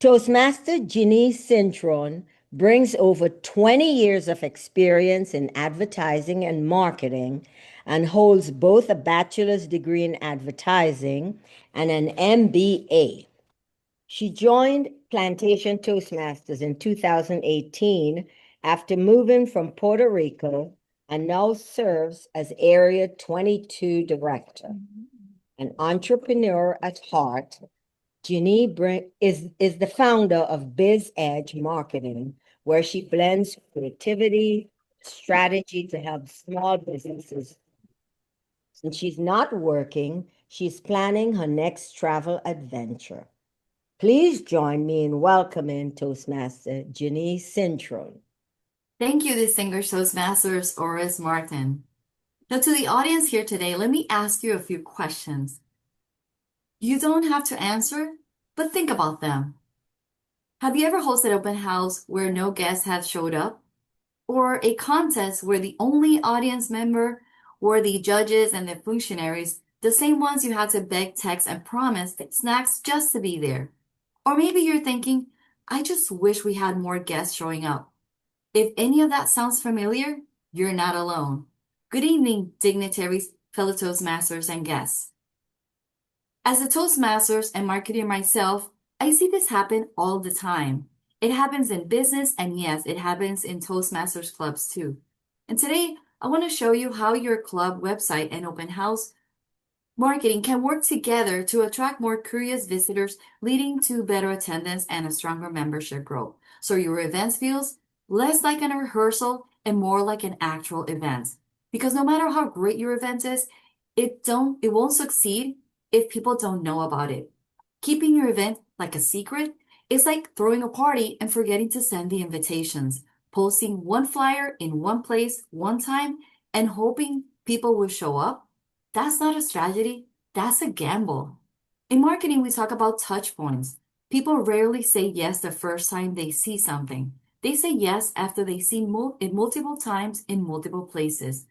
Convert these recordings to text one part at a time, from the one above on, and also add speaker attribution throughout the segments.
Speaker 1: Toastmaster Ginny Cintron brings over 20 years of experience in advertising and marketing and holds both a bachelor's degree in advertising and an MBA. She joined Plantation Toastmasters in 2018 after moving from Puerto Rico and now serves as Area 22 Director. An entrepreneur at heart, is the founder of Biz Edge Marketing, where she blends creativity, strategy to help small businesses. Since she's not working, she's planning her next travel adventure. Please join me in welcoming Toastmaster Ginny Cintron.
Speaker 2: Thank you, distinguished Toastmasters Oris Martin. Now, to the audience here today, let me ask you a few questions. You don't have to answer, but think about them. Have you ever hosted open house where no guests have showed up? Or a contest where the only audience member were the judges and the functionaries, the same ones you had to beg, text, and promise snacks just to be there? Or maybe you're thinking, I just wish we had more guests showing up. If any of that sounds familiar, you're not alone. Good evening, dignitaries, fellow Toastmasters, and guests. As a Toastmasters and marketer myself, I see this happen all the time. It happens in business, and yes, it happens in Toastmasters clubs too. And today, I want to show you how your club website and open house marketing can work together to attract more curious visitors, leading to better attendance and a stronger membership growth. So your event feels less like a rehearsal and more like an actual event. Because no matter how great your event is, it won't succeed if people don't know about it. Keeping your event like a secret is like throwing a party and forgetting to send the invitations, posting one flyer in one place one time and hoping people will show up. That's not a strategy, that's a gamble. In marketing, we talk about touch points. People rarely say yes the first time they see something. They say yes after they see it multiple times in multiple places.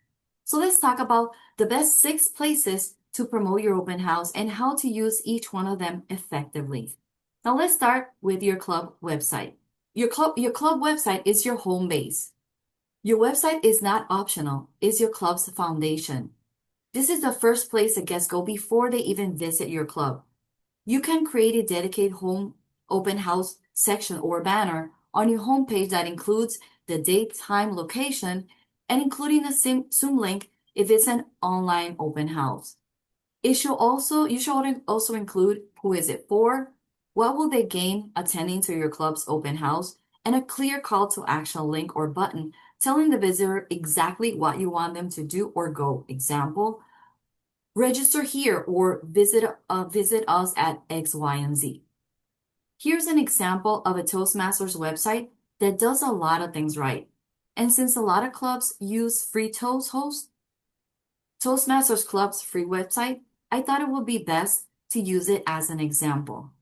Speaker 2: So let's talk about the best 6 places to promote your open house and how to use each one of them effectively. Now let's start with your club website. Your club website is your home base. Your website is not optional, it's your club's foundation. This is the first place that guests go before they even visit your club. You can create a dedicated home open house section or banner on your homepage that includes the date, time, location, and including a Zoom link if it's an online open house. You should also include who is it for, what will they gain attending to your club's open house, and a clear call to action link or button telling the visitor exactly what you want them to do or go. Example, register here or visit us at X, Y, and Z. Here's an example of a Toastmasters website that does a lot of things right. And since a lot of clubs use free Toastmasters Club's free website, I thought it would be best to use it as an example.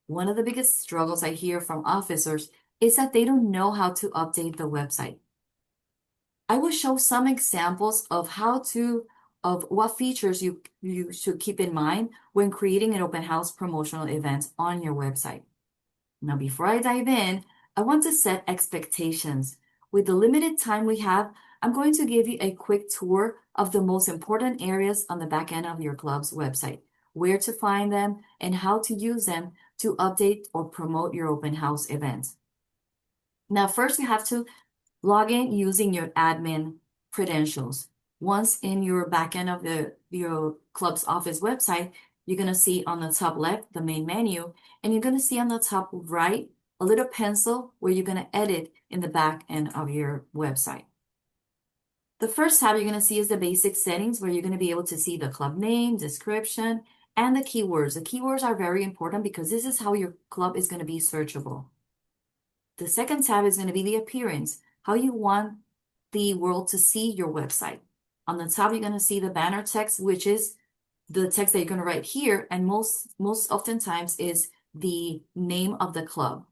Speaker 2: One of the biggest struggles I hear from officers is that they don't know how to update the website. I will show some examples of what features you should keep in mind when creating an open house promotional event on your website. Now, before I dive in, I want to set expectations. With the limited time we have, I'm going to give you a quick tour of the most important areas on the back end of your club's website, where to find them, and how to use them to update or promote your open house events. Now, first, you have to log in using your admin credentials. Once in your backend of your club's office website, you're going to see on the top left the main menu, and you're going to see on the top right a little pencil where you're going to edit in the back end of your website. The first tab you're going to see is the basic settings, where you're going to be able to see the club name, description, and the keywords. The keywords are very important because this is how your club is going to be searchable. The second tab is going to be the appearance, how you want the world to see your website. On the top, you're going to see the banner text, which is the text that you're going to write here, and most oftentimes is the name of the club.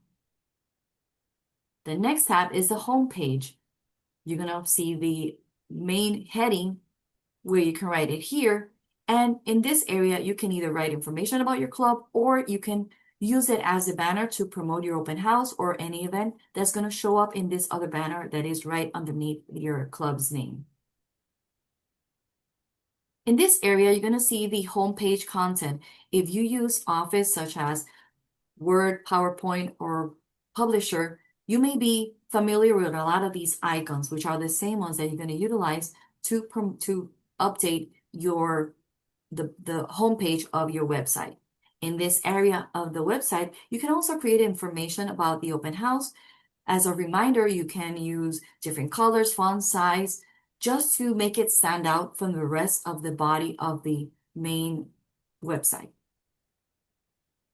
Speaker 2: The next tab is the home page. You're going to see the main heading where you can write it here. And in this area, you can either write information about your club, or you can use it as a banner to promote your open house or any event that's going to show up in this other banner that is right underneath your club's name. In this area, you're going to see the homepage content. If you use Office, such as Word, PowerPoint, or Publisher, you may be familiar with a lot of these icons, which are the same ones that you're going to utilize to update the homepage of your website. In this area of the website, you can also create information about the open house. As a reminder, you can use different colors, font size, just to make it stand out from the rest of the body of the main website.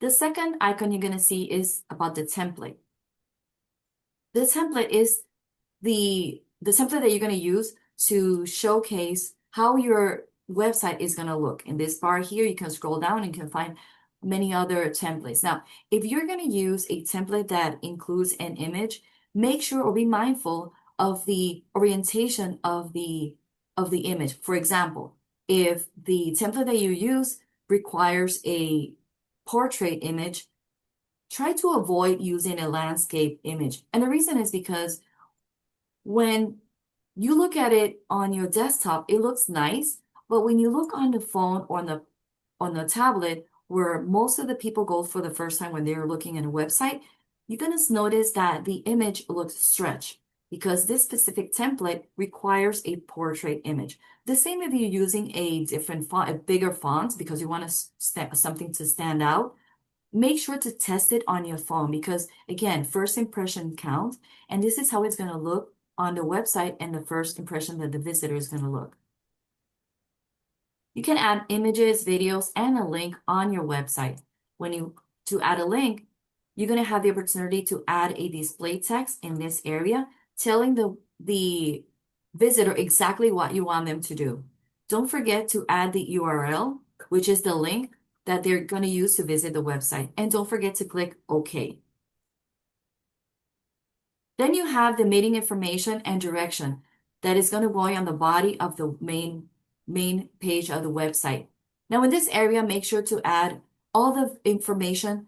Speaker 2: The second icon you're going to see is about the template. The template is the template that you're going to use to showcase how your website is going to look. In this bar here, you can scroll down and you can find many other templates. Now, if you're going to use a template that includes an image, make sure or be mindful of the orientation of the image. For example, if the template that you use requires a portrait image, try to avoid using a landscape image. And the reason is because when you look at it on your desktop, it looks nice, but when you look on the phone or on the tablet, where most of the people go for the first time when they're looking at a website, you're going to notice that the image looks stretched because this specific template requires a portrait image. The same if you're using a different font, a bigger font, because you want something to stand out. Make sure to test it on your phone because, again, first impression counts, and this is how it's going to look on the website and the first impression that the visitor is going to look. You can add images, videos, and a link on your website. To add a link, you're going to have the opportunity to add a display text in this area, telling the visitor exactly what you want them to do. Don't forget to add the URL, which is the link that they're going to use to visit the website. And don't forget to click OK. Then you have the meeting information and direction that is going to go on the body of the main page of the website. Now in this area, make sure to add all the information,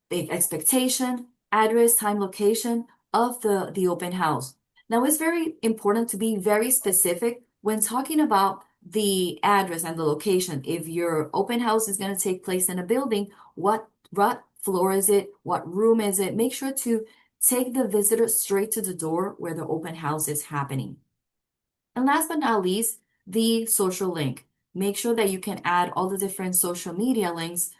Speaker 2: the expectation, address, time, location of the open house. Now it's very important to be very specific when talking about the address and the location. If your open house is going to take place in a building, what floor is it? What room is it? Make sure to take the visitor straight to the door where the open house is happening. And last but not least, the social link. Make sure that you can add all the different social media links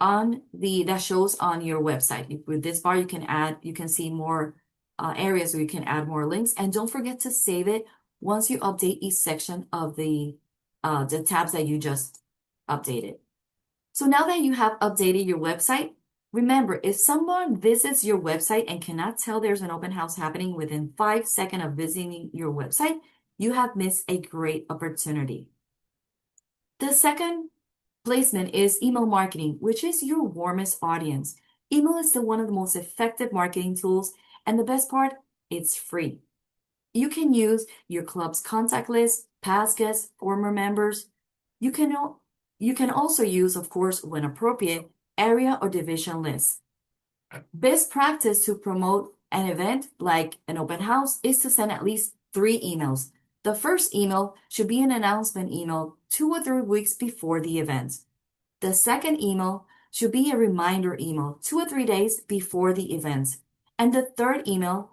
Speaker 2: that shows on your website. With this bar, you can see more areas where you can add more links. And don't forget to save it once you update each section of the tabs that you just updated. So now that you have updated your website, remember, if someone visits your website and cannot tell there's an open house happening within 5 seconds of visiting your website, you have missed a great opportunity. The second placement is email marketing, which is your warmest audience. Email is one of the most effective marketing tools, and the best part, it's free. You can use your club's contact list, past guests, former members. You can also use, of course, when appropriate, area or division lists. Best practice to promote an event like an open house is to send at least 3 emails. The first email should be an announcement email 2 or 3 weeks before the event. The second email should be a reminder email 2 or 3 days before the event. And the third email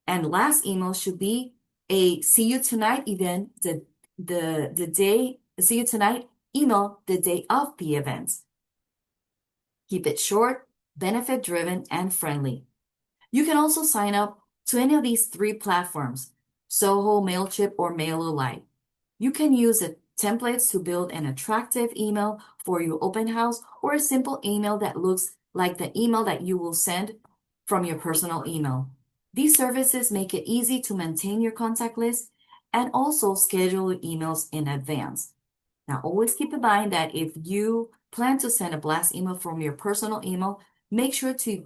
Speaker 2: and last email should be a see you tonight event, see you tonight email the day of the event. Keep it short, benefit driven, and friendly. You can also sign up to any of these 3 platforms, Soho, MailChimp, or MailerLite. You can use the templates to build an attractive email for your open house or a simple email that looks like the email that you will send from your personal email. These services make it easy to maintain your contact list and also schedule your emails in advance. Now, always keep in mind that if you plan to send a blast email from your personal email, make sure to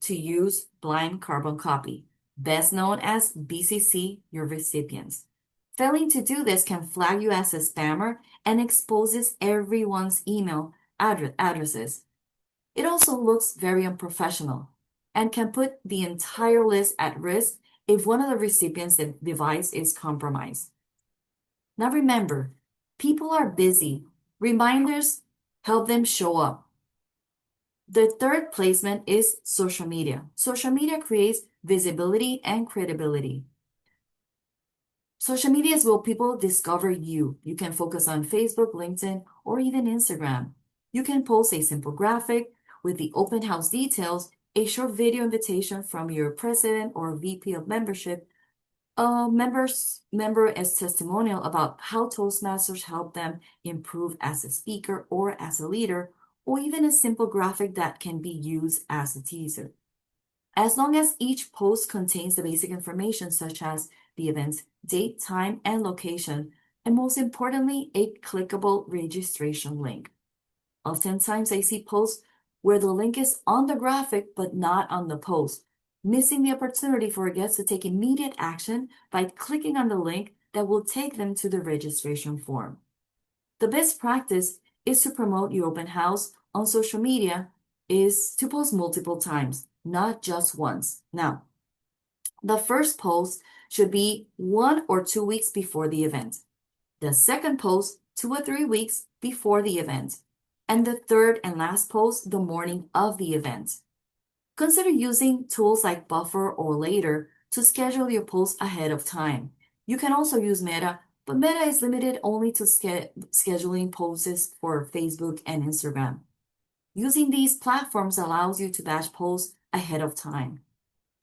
Speaker 2: use blind carbon copy, best known as BCC your recipients. Failing to do this can flag you as a spammer and exposes everyone's email addresses. It also looks very unprofessional and can put the entire list at risk if one of the recipients' device is compromised. Now remember, people are busy. Reminders help them show up. The third placement is social media. Social media creates visibility and credibility. Social media is where people discover you. You can focus on Facebook, LinkedIn, or even Instagram. You can post a simple graphic with the open house details, a short video invitation from your president or VP of membership, a member as testimonial about how Toastmasters help them improve as a speaker or as a leader, or even a simple graphic that can be used as a teaser. As long as each post contains the basic information such as the event's date, time, and location, and most importantly, a clickable registration link. Oftentimes, I see posts where the link is on the graphic but not on the post, missing the opportunity for a guest to take immediate action by clicking on the link that will take them to the registration form. The best practice is to promote your open house on social media is to post multiple times, not just once. Now, the first post should be 1 or 2 weeks before the event. The second post, 2 or 3 weeks before the event. And the third and last post, the morning of the event. Consider using tools like Buffer or Later to schedule your posts ahead of time. You can also use Meta, but Meta is limited only to scheduling posts for Facebook and Instagram. Using these platforms allows you to batch posts ahead of time.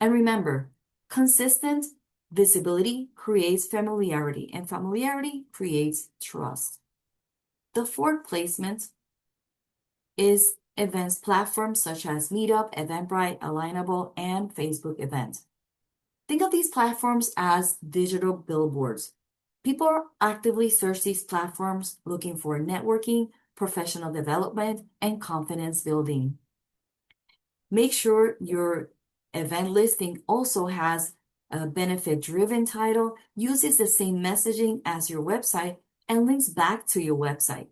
Speaker 2: And remember, consistent visibility creates familiarity, and familiarity creates trust. The fourth placement is events platforms such as Meetup, Eventbrite, Alignable, and Facebook Event. Think of these platforms as digital billboards. People actively search these platforms looking for networking, professional development, and confidence building. Make sure your event listing also has a benefit-driven title, uses the same messaging as your website, and links back to your website.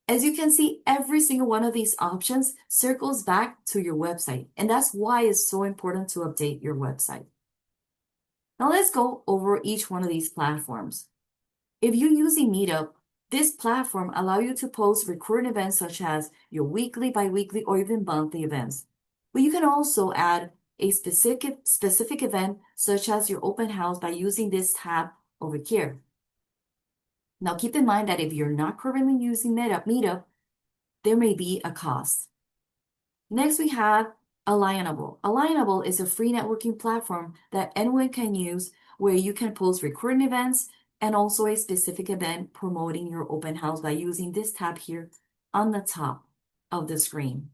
Speaker 2: As you can see, every single one of these options circles back to your website, and that's why it's so important to update your website. Now let's go over each one of these platforms. If you're using Meetup, this platform allows you to post recurring events such as your weekly, bi-weekly, or even monthly events. But you can also add a specific event such as your open house by using this tab over here. Now keep in mind that if you're not currently using Meetup, there may be a cost. Next, we have Alignable. Alignable is a free networking platform that anyone can use where you can post recurring events and also a specific event promoting your open house by using this tab here on the top of the screen.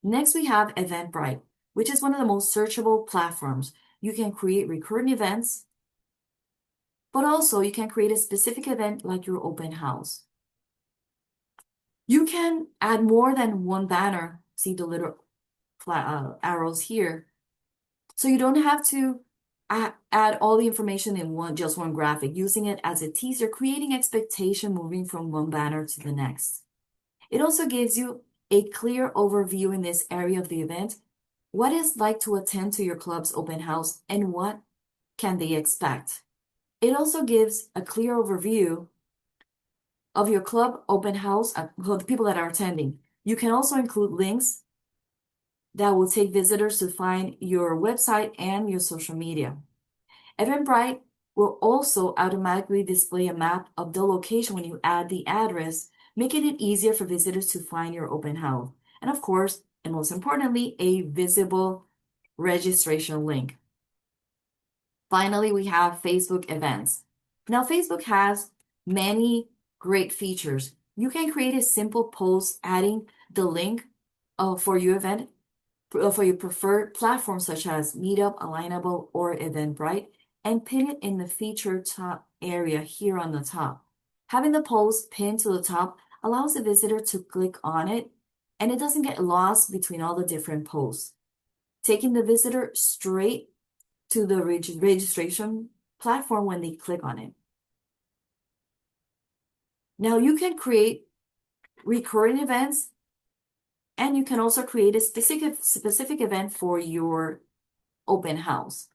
Speaker 2: Next, we have Eventbrite, which is one of the most searchable platforms. You can create recurring events, but also you can create a specific event like your open house. You can add more than one banner. See the little arrows here. So you don't have to add all the information in just one graphic, using it as a teaser, creating expectation moving from one banner to the next. It also gives you a clear overview in this area of the event, what it's like to attend to your club's open house and what can they expect. It also gives a clear overview of your club open house, the people that are attending. You can also include links that will take visitors to find your website and your social media. Eventbrite will also automatically display a map of the location when you add the address, making it easier for visitors to find your open house. And of course, and most importantly, a visible registration link. Finally, we have Facebook events. Now, Facebook has many great features. You can create a simple post adding the link for your event, for your preferred platforms such as Meetup, Alignable, or Eventbrite, and pin it in the featured top area here on the top. Having the post pinned to the top allows the visitor to click on it, and it doesn't get lost between all the different posts, taking the visitor straight to the registration platform when they click on it. Now you can create recurring events And you can also create a specific event for your open house.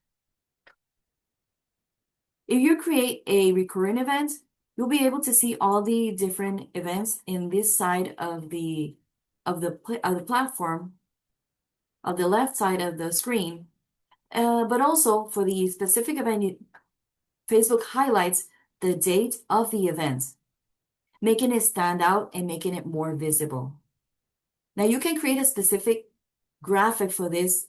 Speaker 2: If you create a recurring event, you'll be able to see all the different events in this side of the platform, of the left side of the screen. But also for the specific event, Facebook highlights the date of the event, making it stand out and making it more visible. Now you can create a specific graphic for this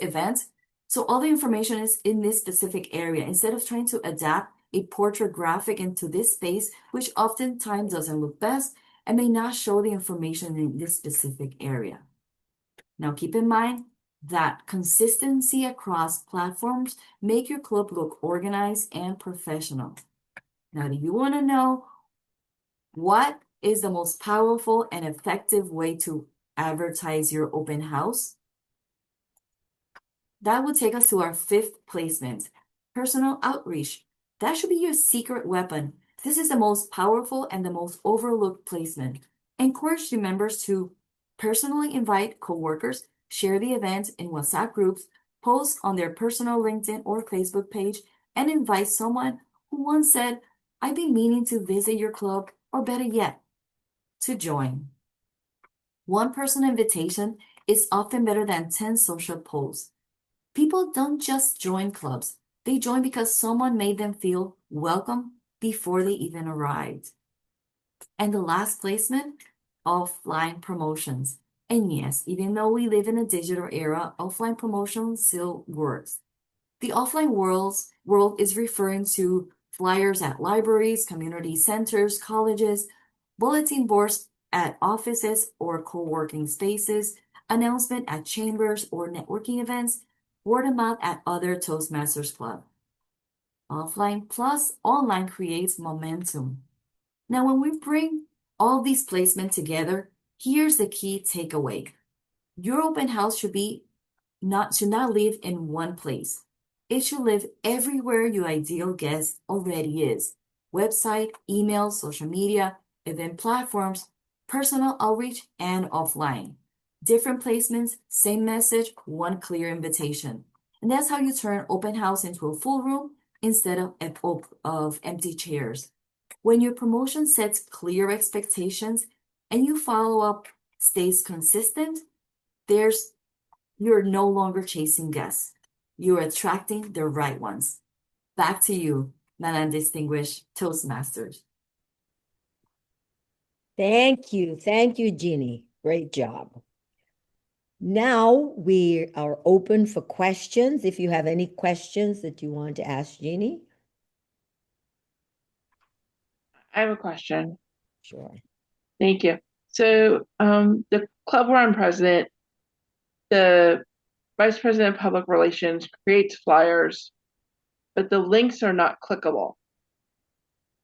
Speaker 2: event. So all the information is in this specific area instead of trying to adapt a portrait graphic into this space, which oftentimes doesn't look best and may not show the information in this specific area. Now keep in mind that consistency across platforms make your club look organized and professional. Now, do you want to know what is the most powerful and effective way to advertise your open house? That will take us to our fifth placement, personal outreach. That should be your secret weapon. This is the most powerful and the most overlooked placement. Encourage your members to personally invite coworkers, share the event in WhatsApp groups, post on their personal LinkedIn or Facebook page, and invite someone who once said, "I've been meaning to visit your club," or better yet, to join. One person invitation is often better than 10 social posts. People don't just join clubs. They join because someone made them feel welcome before they even arrived. And the last placement, offline promotions. And yes, even though we live in a digital era, offline promotion still works. The offline world is referring to flyers at libraries, community centers, colleges, bulletin boards at offices or co-working spaces, announcement at chambers or networking events, word of mouth at other Toastmasters club. Offline plus online creates momentum. Now, when we bring all these placements together, here's the key takeaway. Your open house should not live in one place. It should live everywhere your ideal guest already is. Website, email, social media, event platforms, personal outreach, and offline. Different placements, same message, one clear invitation. And that's how you turn open house into a full room instead of empty chairs. When your promotion sets clear expectations and you follow up stays consistent, you're no longer chasing guests. You're attracting the right ones. Back to you, Madam Distinguished Toastmasters.
Speaker 1: Thank you. Thank you, Jeannie. Great job. Now we are open for questions. If you have any questions that you want to ask Jeannie.
Speaker 3: I have a question.
Speaker 1: Sure.
Speaker 3: Thank you. So the club where I'm president, the vice president of public relations creates flyers, but the links are not clickable.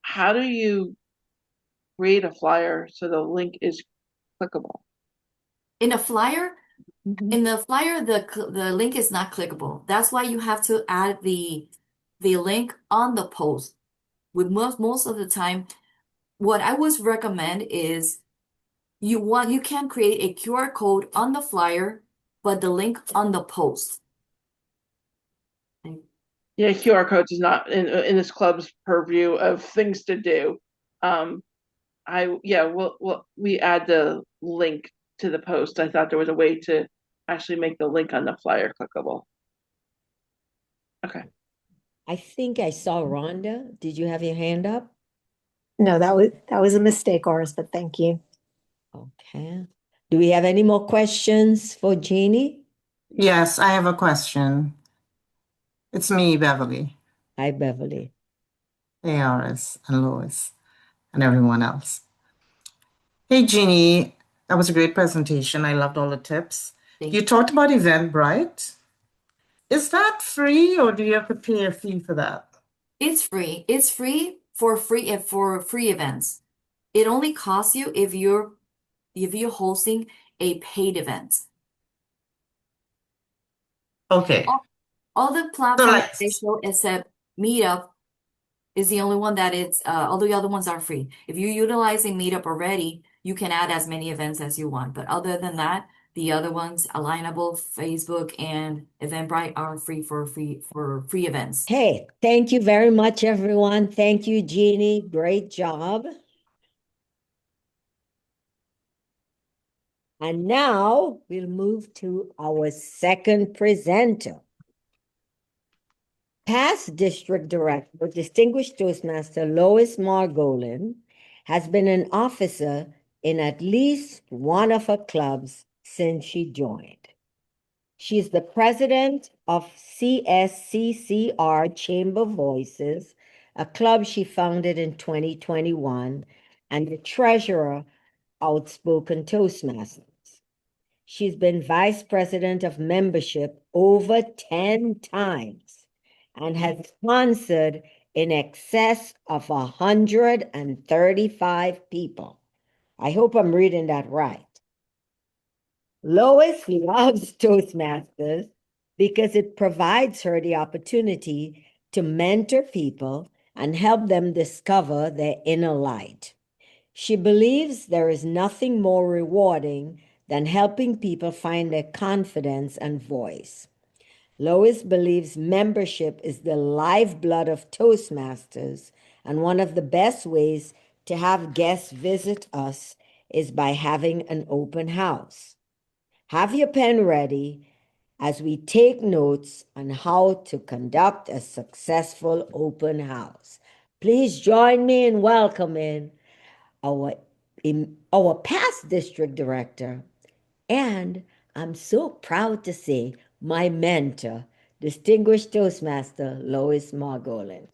Speaker 3: How do you create a flyer so the link is clickable?
Speaker 2: In a flyer,
Speaker 3: Mhm.
Speaker 2: in the flyer, the link is not clickable. That's why you have to add the link on the post. With most of the time, what I would recommend is you can create a QR code on the flyer, but the link on the post.
Speaker 3: Yeah, QR codes is not in this club's purview of things to do. We add the link to the post. I thought there was a way to actually make the link on the flyer clickable. Okay.
Speaker 1: I think I saw Rhonda. Did you have your hand up?
Speaker 4: No, that was a mistake, Oris, but thank you.
Speaker 1: Okay. Do we have any more questions for Jeannie?
Speaker 5: Yes, I have a question. It's me, Beverly,
Speaker 1: Hi, Beverly.
Speaker 5: ARS, and Lois, and everyone else. Hey, Jeannie, that was a great presentation. I loved all the tips.
Speaker 2: Thank
Speaker 5: You talked about Eventbrite. Is that free or do you have to pay a fee for that?
Speaker 2: It's free. It's free for free events. It only costs you if you're hosting a paid event.
Speaker 5: Okay.
Speaker 2: All the
Speaker 5: So
Speaker 2: platforms
Speaker 5: like,
Speaker 2: they show except Meetup is the only one that all the other ones are free. If you're utilizing Meetup already, you can add as many events as you want. But other than that, the other ones, Alignable, Facebook, and Eventbrite are free for free events.
Speaker 1: Hey, thank you very much, everyone. Thank you, Jeannie. Great job. And now we'll move to our second presenter. Past District Director, Distinguished Toastmaster Lois Margolin has been an officer in at least one of her clubs since she joined. She is the president of CSCCR Chamber Voices, a club she founded in 2021, and the treasurer, Outspoken Toastmasters. She's been vice president of membership over 10 times and has sponsored in excess of 135 people. I hope I'm reading that right. Lois loves Toastmasters because it provides her the opportunity to mentor people and help them discover their inner light. She believes there is nothing more rewarding than helping people find their confidence and voice. Lois believes membership is the lifeblood of Toastmasters, and one of the best ways to have guests visit us is by having an open house. Have your pen ready as we take notes on how to conduct a successful open house. Please join me in welcoming our past district director, and I'm so proud to say my mentor, Distinguished Toastmaster Lois Margolin.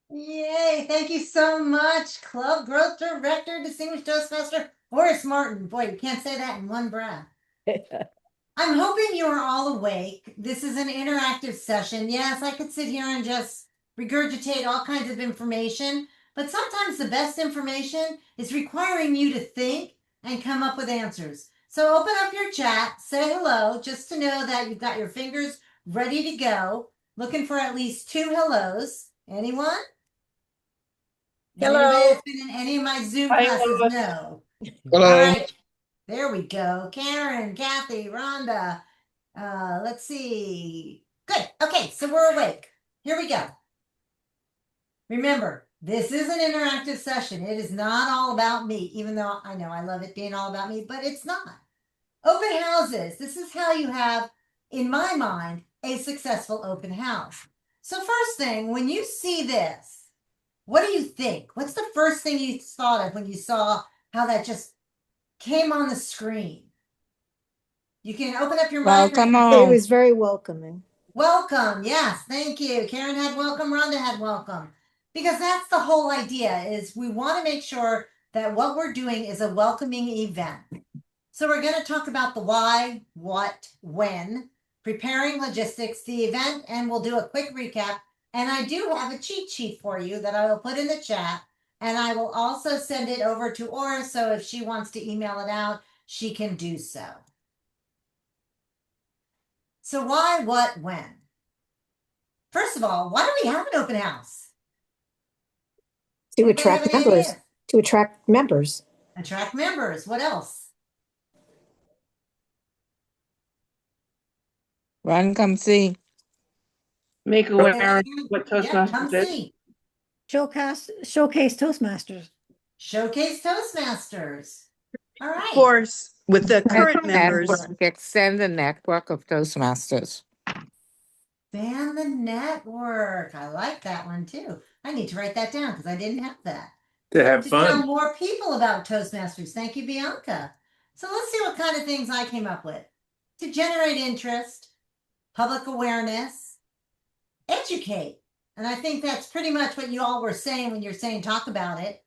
Speaker 6: Yay, thank you so much, Club Growth Director, Distinguished Toastmaster Horace Martin. Boy, you can't say that in one breath. I'm hoping you are all awake. This is an interactive session. Yes, I could sit here and just regurgitate all kinds of information, but sometimes the best information is requiring you to think and come up with answers. So open up your chat, say hello, just to know that you've got your fingers ready to go. Looking for at least 2 hellos. Anyone?
Speaker 4: Hello.
Speaker 6: Anybody that's been in any of my Zoom
Speaker 3: Hi,
Speaker 6: classes?
Speaker 3: Lois.
Speaker 6: No.
Speaker 7: Hello.
Speaker 6: All right. There we go. Karen, Kathy, Rhonda. Let's see. Good. Okay, so we're awake. Here we go. Remember, this is an interactive session. It is not all about me, even though I know I love it being all about me, but it's not. Open houses. This is how you have, in my mind, a successful open house. So first thing, when you see this, what do you think? What's the first thing you thought of when you saw how that just came on the screen? You can open up your mic.
Speaker 7: Welcome
Speaker 4: It
Speaker 7: home.
Speaker 4: was very welcoming.
Speaker 6: Welcome. Yes, thank you. Karen had welcome. Rhonda had welcome. Because that's the whole idea, is we want to make sure that what we're doing is a welcoming event. So we're going to talk about the why, what, when, preparing logistics, the event, and we'll do a quick recap. And I do have a cheat sheet for you that I will put in the chat. And I will also send it over to Aura, so if she wants to email it out, she can do so. So why, what, when? First of all, why do we have an open house?
Speaker 4: To
Speaker 6: Anybody have
Speaker 4: attract
Speaker 6: any
Speaker 4: members.
Speaker 6: ideas?
Speaker 4: To attract members.
Speaker 6: Attract members. What else?
Speaker 7: Run, come see.
Speaker 3: Make
Speaker 6: Say
Speaker 3: aware
Speaker 6: that
Speaker 3: of
Speaker 6: again.
Speaker 3: what
Speaker 6: Yeah, come
Speaker 3: Toastmasters is.
Speaker 6: see.
Speaker 4: Showcase Toastmasters.
Speaker 6: Showcase Toastmasters. All
Speaker 8: Of
Speaker 6: right.
Speaker 8: course, with the current members,
Speaker 7: Extend the network of Toastmasters.
Speaker 6: Ban the network. I like that one too. I need to write that down because I didn't have that.
Speaker 9: To have
Speaker 6: To tell
Speaker 9: fun.
Speaker 6: more people about Toastmasters. Thank you, Bianca. So let's see what kind of things I came up with. To generate interest, public awareness, educate. And I think that's pretty much what you all were saying when you're saying talk about it.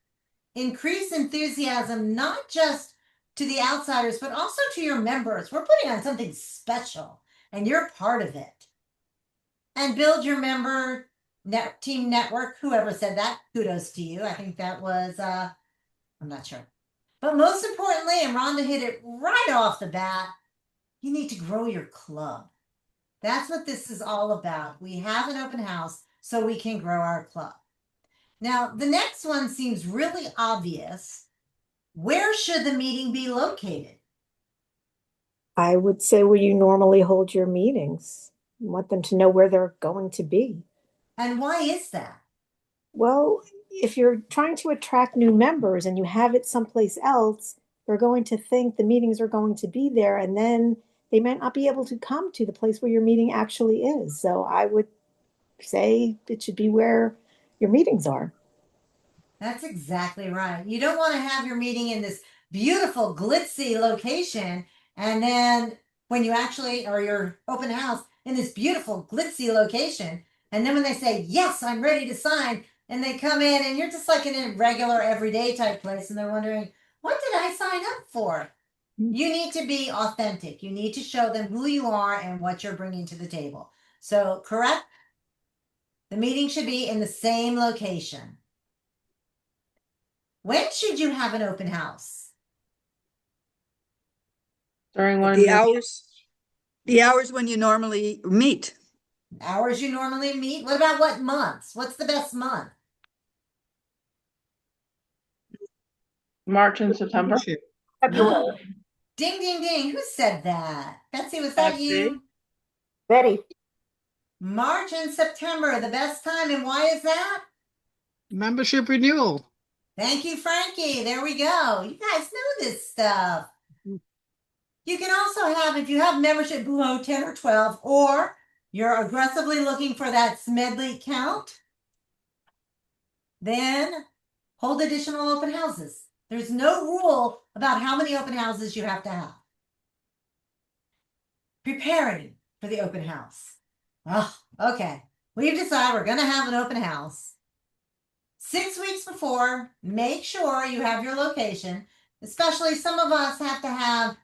Speaker 6: Increase enthusiasm, not just to the outsiders, but also to your members. We're putting on something special and you're part of it. And build your member team network. Whoever said that, kudos to you. I think that was, I'm not sure. But most importantly, and Rhonda hit it right off the bat, you need to grow your club. That's what this is all about. We have an open house so we can grow our club. Now, the next one seems really obvious, Where should the meeting be located?
Speaker 4: I would say where you normally hold your meetings. You want them to know where they're going to be.
Speaker 6: And why is that?
Speaker 4: Well, if you're trying to attract new members and you have it someplace else, they're going to think the meetings are going to be there, and then they might not be able to come to the place where your meeting actually is. So I would say it should be where your meetings are.
Speaker 6: That's exactly right. You don't want to have your meeting in this beautiful, glitzy location, and then when you actually, or your open house in this beautiful, glitzy location, and then when they say, yes, I'm ready to sign, and they come in and you're just like in a regular, everyday type place, and they're wondering, what did I sign up for? You need to be authentic. You need to show them who you are and what you're bringing to the table. So, correct? The meeting should be in the same location. When should you have an open house?
Speaker 3: During one of
Speaker 8: The hours when you normally meet.
Speaker 6: Hours you normally meet? What about what months? What's the best month?
Speaker 3: March and September.
Speaker 4: February.
Speaker 6: Ding, ding, ding. Who said that? Betsy, was that you?
Speaker 4: Betty.
Speaker 6: March and September, the best time. And why is that?
Speaker 9: Membership renewal.
Speaker 6: Thank you, Frankie. There we go. You guys know this stuff. You can also have, if you have membership below 10 or 12, or you're aggressively looking for that Smedley count, then hold additional open houses. There's no rule about how many open houses you have to have. Preparing for the open house. Oh, okay. We've decided we're going to have an open house. 6 weeks before, make sure you have your location. Especially some of us have to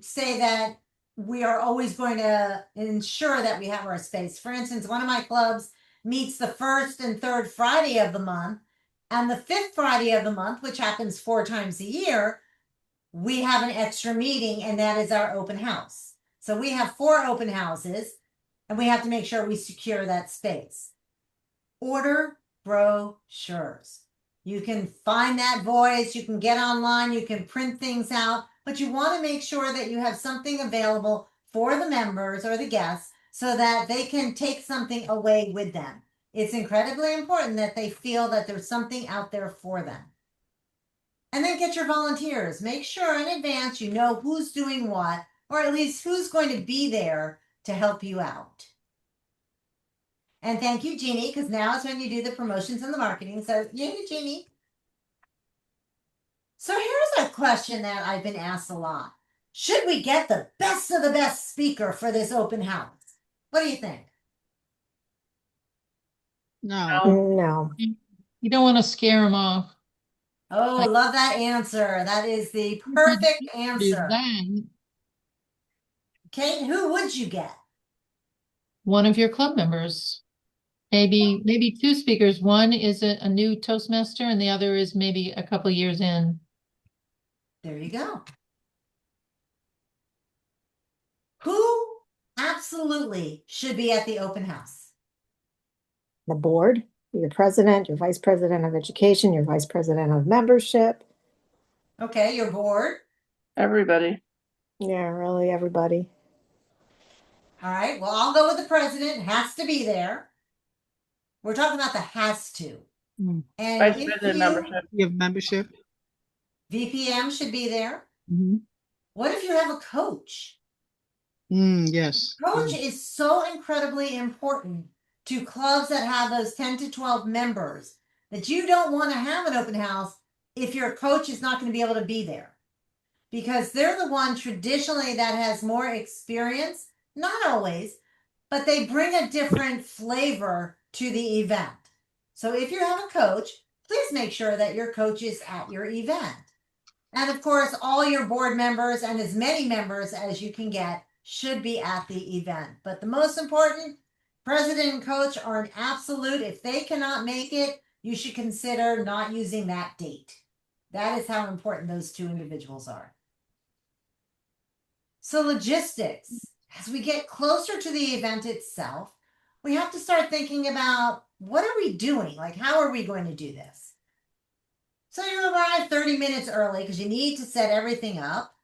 Speaker 6: say that we are always going to ensure that we have our space. For instance, one of my clubs meets the first and third Friday of the month, and the fifth Friday of the month, which happens 4 times a year, we have an extra meeting, and that is our open house. So we have 4 open houses, and we have to make sure we secure that space. Order brochures. You can find that voice, you can get online, you can print things out, but you want to make sure that you have something available for the members or the guests so that they can take something away with them. It's incredibly important that they feel that there's something out there for them. And then get your volunteers. Make sure in advance you know who's doing what, or at least who's going to be there to help you out. And thank you, Jeannie, because now is when you do the promotions and the marketing. So, yay, Jeannie. So here's a question that I've been asked a lot. Should we get the best of the best speaker for this open house? What do you think?
Speaker 9: No.
Speaker 4: No.
Speaker 10: You don't want to scare them off.
Speaker 6: Oh, love that answer. That is the perfect answer.
Speaker 10: Design
Speaker 6: Kate, who would you get?
Speaker 10: one of your club members. Maybe 2 speakers. One is a new Toastmaster and the other is maybe a couple years in.
Speaker 6: There you go. Who absolutely should be at the open house?
Speaker 4: The board, your president, your vice president of education, your vice president of membership.
Speaker 6: Okay, your board.
Speaker 3: Everybody.
Speaker 4: Yeah, really everybody.
Speaker 6: All right, well, I'll go with the president. Has to be there. We're talking about the has to.
Speaker 9: Mm.
Speaker 6: And
Speaker 3: Vice
Speaker 6: if
Speaker 3: president
Speaker 6: you,
Speaker 3: membership.
Speaker 9: You have membership.
Speaker 6: VPM should be there.
Speaker 9: Mm-hmm.
Speaker 6: What if you have a coach?
Speaker 9: Yes.
Speaker 6: Coach is so incredibly important to clubs that have those 10 to 12 members that you don't want to have an open house if your coach is not going to be able to be there. Because they're the one traditionally that has more experience, not always, but they bring a different flavor to the event. So if you have a coach, please make sure that your coach is at your event. And of course, all your board members and as many members as you can get should be at the event. But the most important, president and coach are an absolute. If they cannot make it, you should consider not using that date. That is how important those 2 individuals are. So logistics, as we get closer to the event itself, we have to start thinking about what are we doing? Like, how are we going to do this? So you arrive 30 minutes early because you need to set everything up.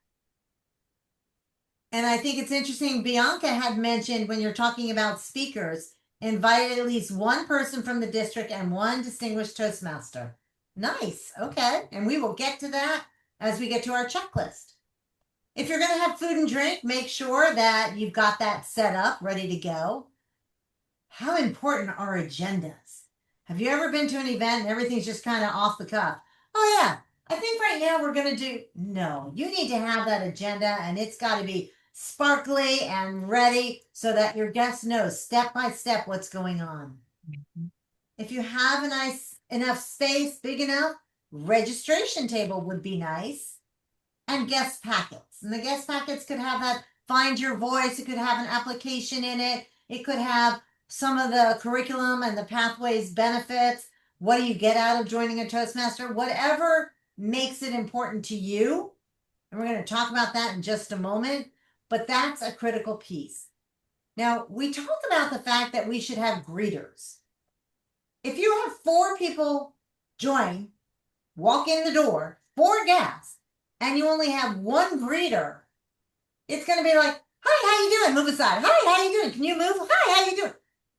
Speaker 6: And I think it's interesting, Bianca had mentioned when you're talking about speakers, invite at least one person from the district and one distinguished Toastmaster. Nice. Okay. And we will get to that as we get to our checklist. If you're going to have food and drink, make sure that you've got that set up, ready to go. How important are agendas? Have you ever been to an event and everything's just kind of off the cuff? Oh, yeah, I think right now we're going to do. No, you need to have that agenda and it's got to be sparkly and ready so that your guest knows step by step what's going on. If you have a nice enough space, big enough, registration table would be nice. And guest packets. And the guest packets could have that find your voice. It could have an application in it. It could have some of the curriculum and the pathways benefits. What do you get out of joining a Toastmaster? Whatever makes it important to you. And we're going to talk about that in just a moment. But that's a critical piece. Now, we talk about the fact that we should have greeters. If you have 4 people join, walk in the door, 4 guests, and you only have 1 greeter, it's going to be like, hi, how you doing? Move aside. Hi, how you doing? Can you move? Hi, how you doing?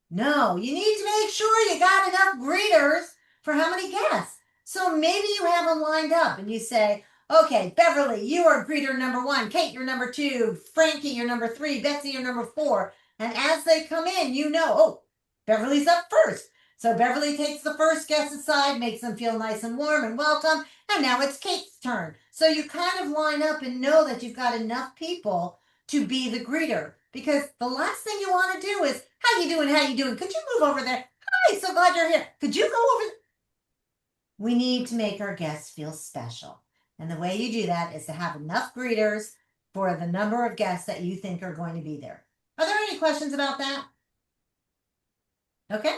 Speaker 6: No, you need to make sure you got enough greeters for how many guests. So maybe you have them lined up and you say, okay, Beverly, you are greeter number 1. Kate, you're number 2. Frankie, you're number 3. Betsy, you're number 4. And as they come in, you know, oh, Beverly's up first. So Beverly takes the first guest aside, makes them feel nice and warm and welcome. And now it's Kate's turn. So you kind of line up and know that you've got enough people to be the greeter. Because the last thing you want to do is, how you doing? How you doing? Could you move over there? Hi, so glad you're here. Could you go over? We need to make our guests feel special. And the way you do that is to have enough greeters for the number of guests that you think are going to be there. Are there any questions about that? Okay.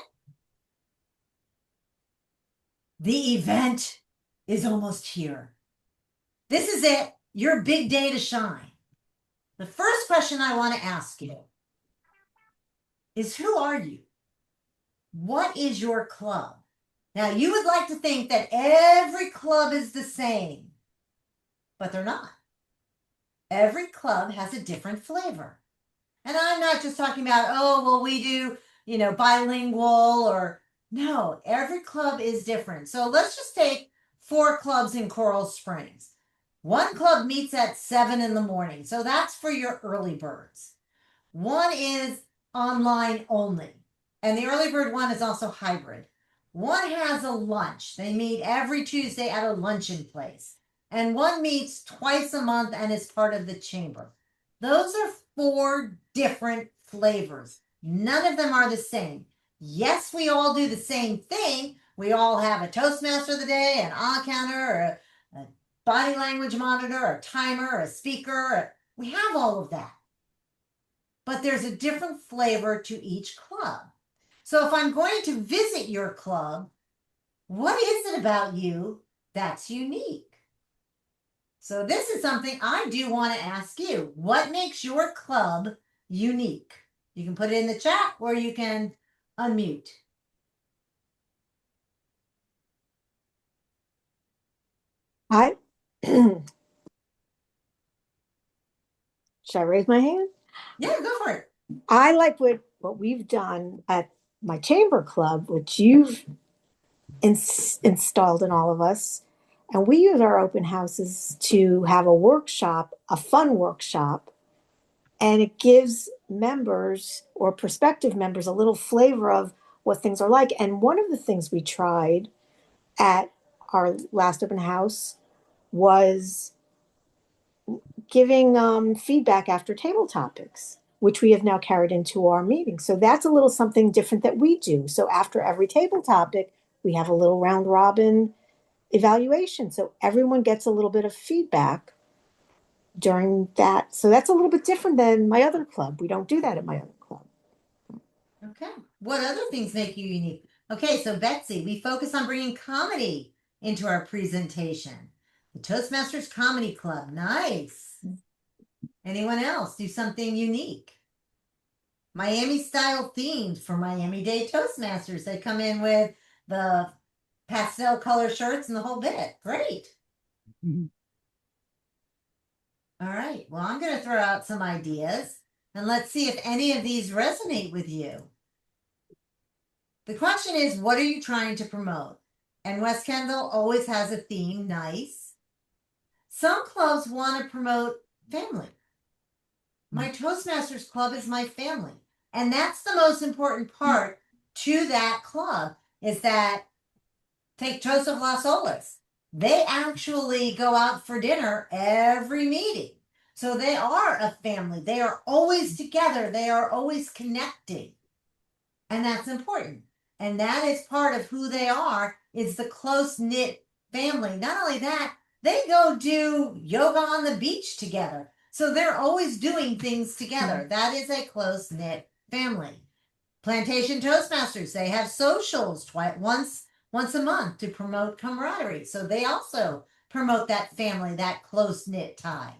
Speaker 6: The event is almost here. This is it, your big day to shine. The first question I want to ask you is, who are you? What is your club? Now, you would like to think that every club is the same, but they're not. Every club has a different flavor. And I'm not just talking about, oh, well, we do, bilingual or no, every club is different. So let's just take 4 clubs in Coral Springs. One club meets at 7 in the morning. So that's for your early birds. One is online only. And the early bird one is also hybrid. One has a lunch. They meet every Tuesday at a luncheon place. And one meets twice a month and is part of the chamber. Those are 4 different flavors. None of them are the same. Yes, we all do the same thing. We all have a Toastmaster of the day, an on-counter, or a body language monitor, a timer, a speaker. We have all of that. But there's a different flavor to each club. So if I'm going to visit your club, what is it about you that's unique? So this is something I do want to ask you. What makes your club unique? You can put it in the chat or you can unmute.
Speaker 4: I should I raise my hand?
Speaker 6: Yeah, go for it.
Speaker 4: I like what we've done at my chamber club, which you've installed in all of us. And we use our open houses to have a workshop, a fun workshop, and it gives members or prospective members a little flavor of what things are like. And one of the things we tried at our last open house was giving feedback after table topics, which we have now carried into our meeting. So that's a little something different that we do. So after every table topic, we have a little round robin evaluation. So everyone gets a little bit of feedback during that. So that's a little bit different than my other club. We don't do that at my other club.
Speaker 6: Okay. What other things make you unique? Okay, so Betsy, we focus on bringing comedy into our presentation. The Toastmasters Comedy Club. Nice. Anyone else do something unique? Miami style themes for Miami Day Toastmasters. They come in with the pastel color shirts and the whole bit. Great.
Speaker 9: Mhm.
Speaker 6: All right. Well, I'm going to throw out some ideas and let's see if any of these resonate with you. The question is, what are you trying to promote? And West Kendall always has a theme. Nice. Some clubs want to promote family. My Toastmasters club is my family. And that's the most important part to that club is that take Toast of Las Olas. They actually go out for dinner every meeting. So they are a family. They are always together. They are always connecting. And that's important. And that is part of who they are, is the close-knit family. Not only that, they go do yoga on the beach together. So they're always doing things together. That is a close-knit family. Plantation Toastmasters, they have socials once a month to promote camaraderie. So they also promote that family, that close-knit tie.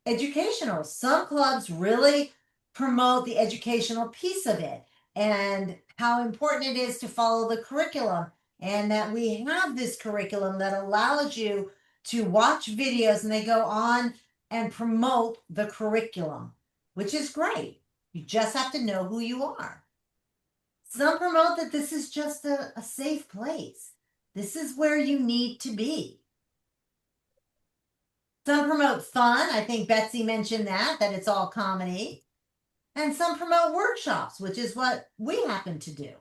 Speaker 6: Educational. Some clubs really promote the educational piece of it and how important it is to follow the curriculum, and that we have this curriculum that allows you to watch videos and they go on and promote the curriculum, which is great. You just have to know who you are. Some promote that this is just a safe place. This is where you need to be. Some promote fun. I think Betsy mentioned that it's all comedy. And some promote workshops, which is what we happen to do.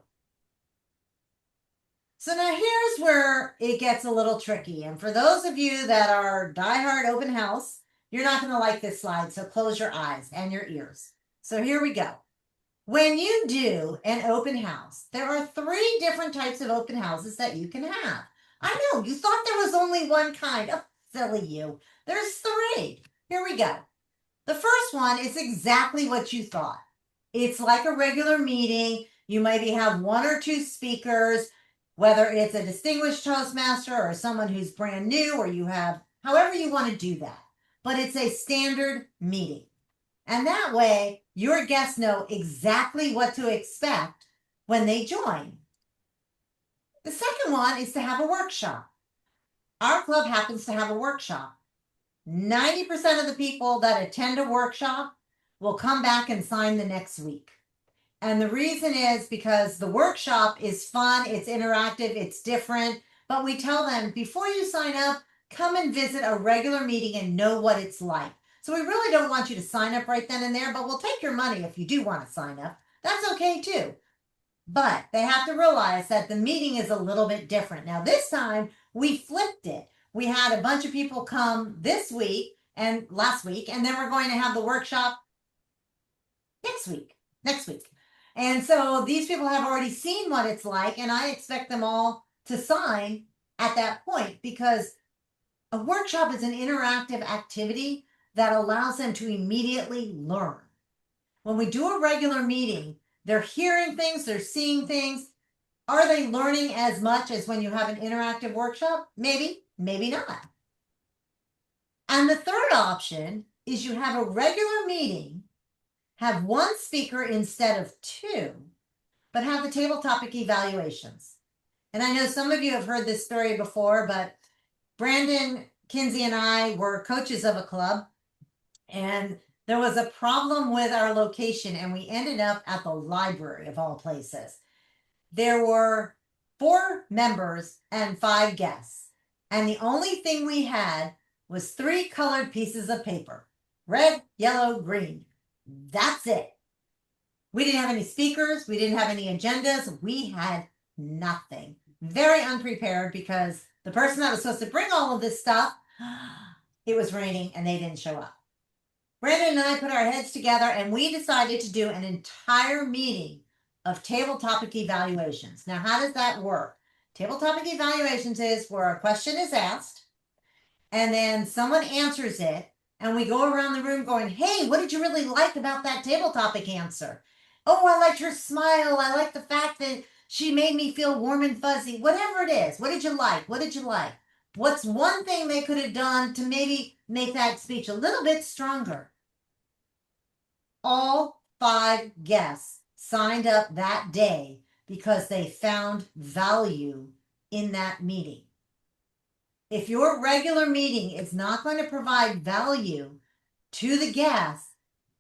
Speaker 6: So now here's where it gets a little tricky. And for those of you that are diehard open house, you're not going to like this slide. So close your eyes and your ears. So here we go. When you do an open house, there are 3 different types of open houses that you can have. I know, you thought there was only one kind. Oh, silly you. There's 3. Here we go. The first one is exactly what you thought. It's like a regular meeting. You maybe have 1 or 2 speakers, whether it's a distinguished Toastmaster or someone who's brand new, or you have however you want to do that. But it's a standard meeting. And that way, your guests know exactly what to expect when they join. The second one is to have a workshop. Our club happens to have a workshop. 90% of the people that attend a workshop will come back and sign the next week. And the reason is because the workshop is fun, it's interactive, it's different, but we tell them before you sign up, come and visit a regular meeting and know what it's like. So we really don't want you to sign up right then and there, but we'll take your money if you do want to sign up. That's okay too. But they have to realize that the meeting is a little bit different. Now this time we flipped it. We had a bunch of people come this week and last week, and then we're going to have the workshop next week. And so these people have already seen what it's like, and I expect them all to sign at that point, because a workshop is an interactive activity that allows them to immediately learn. When we do a regular meeting, they're hearing things, they're seeing things. Are they learning as much as when you have an interactive workshop? Maybe, maybe not. And the third option is you have a regular meeting, have 1 speaker instead of 2, but have the table topic evaluations. And I know some of you have heard this story before, but Brandon, Kinsey, and I were coaches of a club, and there was a problem with our location, and we ended up at the library of all places. There were 4 members and 5 guests, and the only thing we had was 3 colored pieces of paper: red, yellow, green. That's it. We didn't have any speakers. We didn't have any agendas. We had nothing. Very unprepared, because the person that was supposed to bring all of this stuff, it was raining and they didn't show up. Brandon and I put our heads together and we decided to do an entire meeting of table topic evaluations. Now, how does that work? Table topic evaluations is where a question is asked and then someone answers it, and we go around the room going, hey, what did you really like about that table topic answer? Oh, I liked her smile. I liked the fact that she made me feel warm and fuzzy. Whatever it is. What did you like? What did you like? What's one thing they could have done to maybe make that speech a little bit stronger? All 5 guests signed up that day because they found value in that meeting. If your regular meeting is not going to provide value to the guests,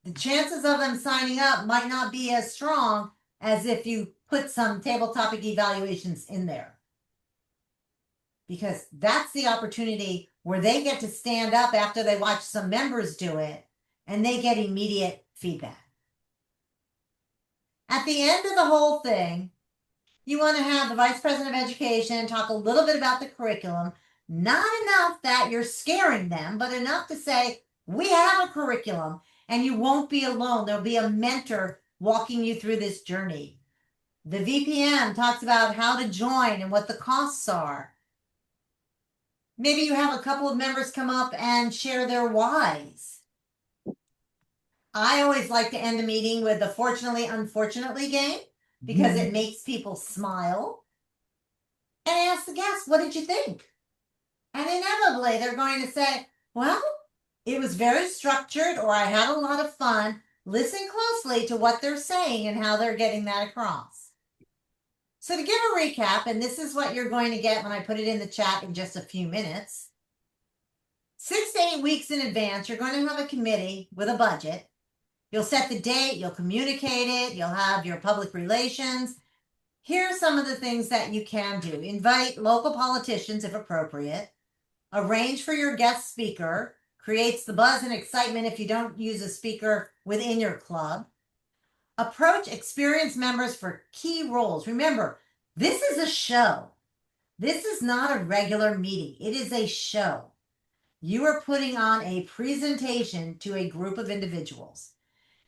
Speaker 6: the chances of them signing up might not be as strong as if you put some table topic evaluations in there. Because that's the opportunity where they get to stand up after they watch some members do it and they get immediate feedback. At the end of the whole thing, you want to have the Vice President of Education talk a little bit about the curriculum, not enough that you're scaring them, but enough to say, we have a curriculum and you won't be alone. There'll be a mentor walking you through this journey. The VPM talks about how to join and what the costs are. Maybe you have a couple of members come up and share their whys. I always like to end the meeting with the fortunately, unfortunately game because it makes people smile. And I ask the guests, what did you think? And inevitably they're going to say, well, it was very structured, or I had a lot of fun. Listen closely to what they're saying and how they're getting that across. So to give a recap, and this is what you're going to get when I put it in the chat in just a few minutes. 6 to 8 weeks in advance, you're going to have a committee with a budget. You'll set the date, you'll communicate it, you'll have your public relations. Here are some of the things that you can do. Invite local politicians if appropriate. Arrange for your guest speaker. Creates the buzz and excitement if you don't use a speaker within your club. Approach experienced members for key roles. Remember, this is a show. This is not a regular meeting. It is a show. You are putting on a presentation to a group of individuals.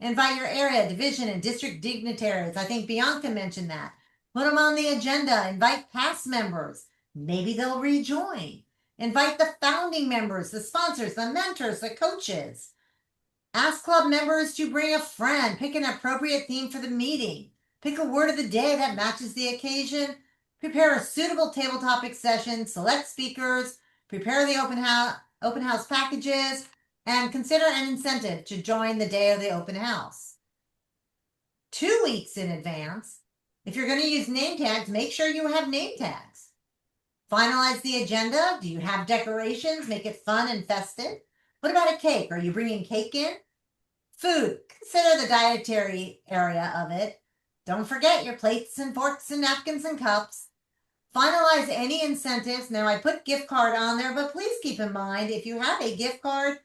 Speaker 6: Invite your area, division, and district dignitaries. I think Bianca mentioned that. Put them on the agenda. Invite past members. Maybe they'll rejoin. Invite the founding members, the sponsors, the mentors, the coaches. Ask club members to bring a friend. Pick an appropriate theme for the meeting. Pick a word of the day that matches the occasion. Prepare a suitable table topic session. Select speakers. Prepare the open house packages. And consider an incentive to join the day of the open house. 2 weeks in advance, if you're going to use name tags, make sure you have name tags. Finalize the agenda. Do you have decorations? Make it fun and festive. What about a cake? Are you bringing cake in? Food. Consider the dietary area of it. Don't forget your plates and forks and napkins and cups. Finalize any incentives. Now, I put gift card on there, but please keep in mind, if you have a gift card,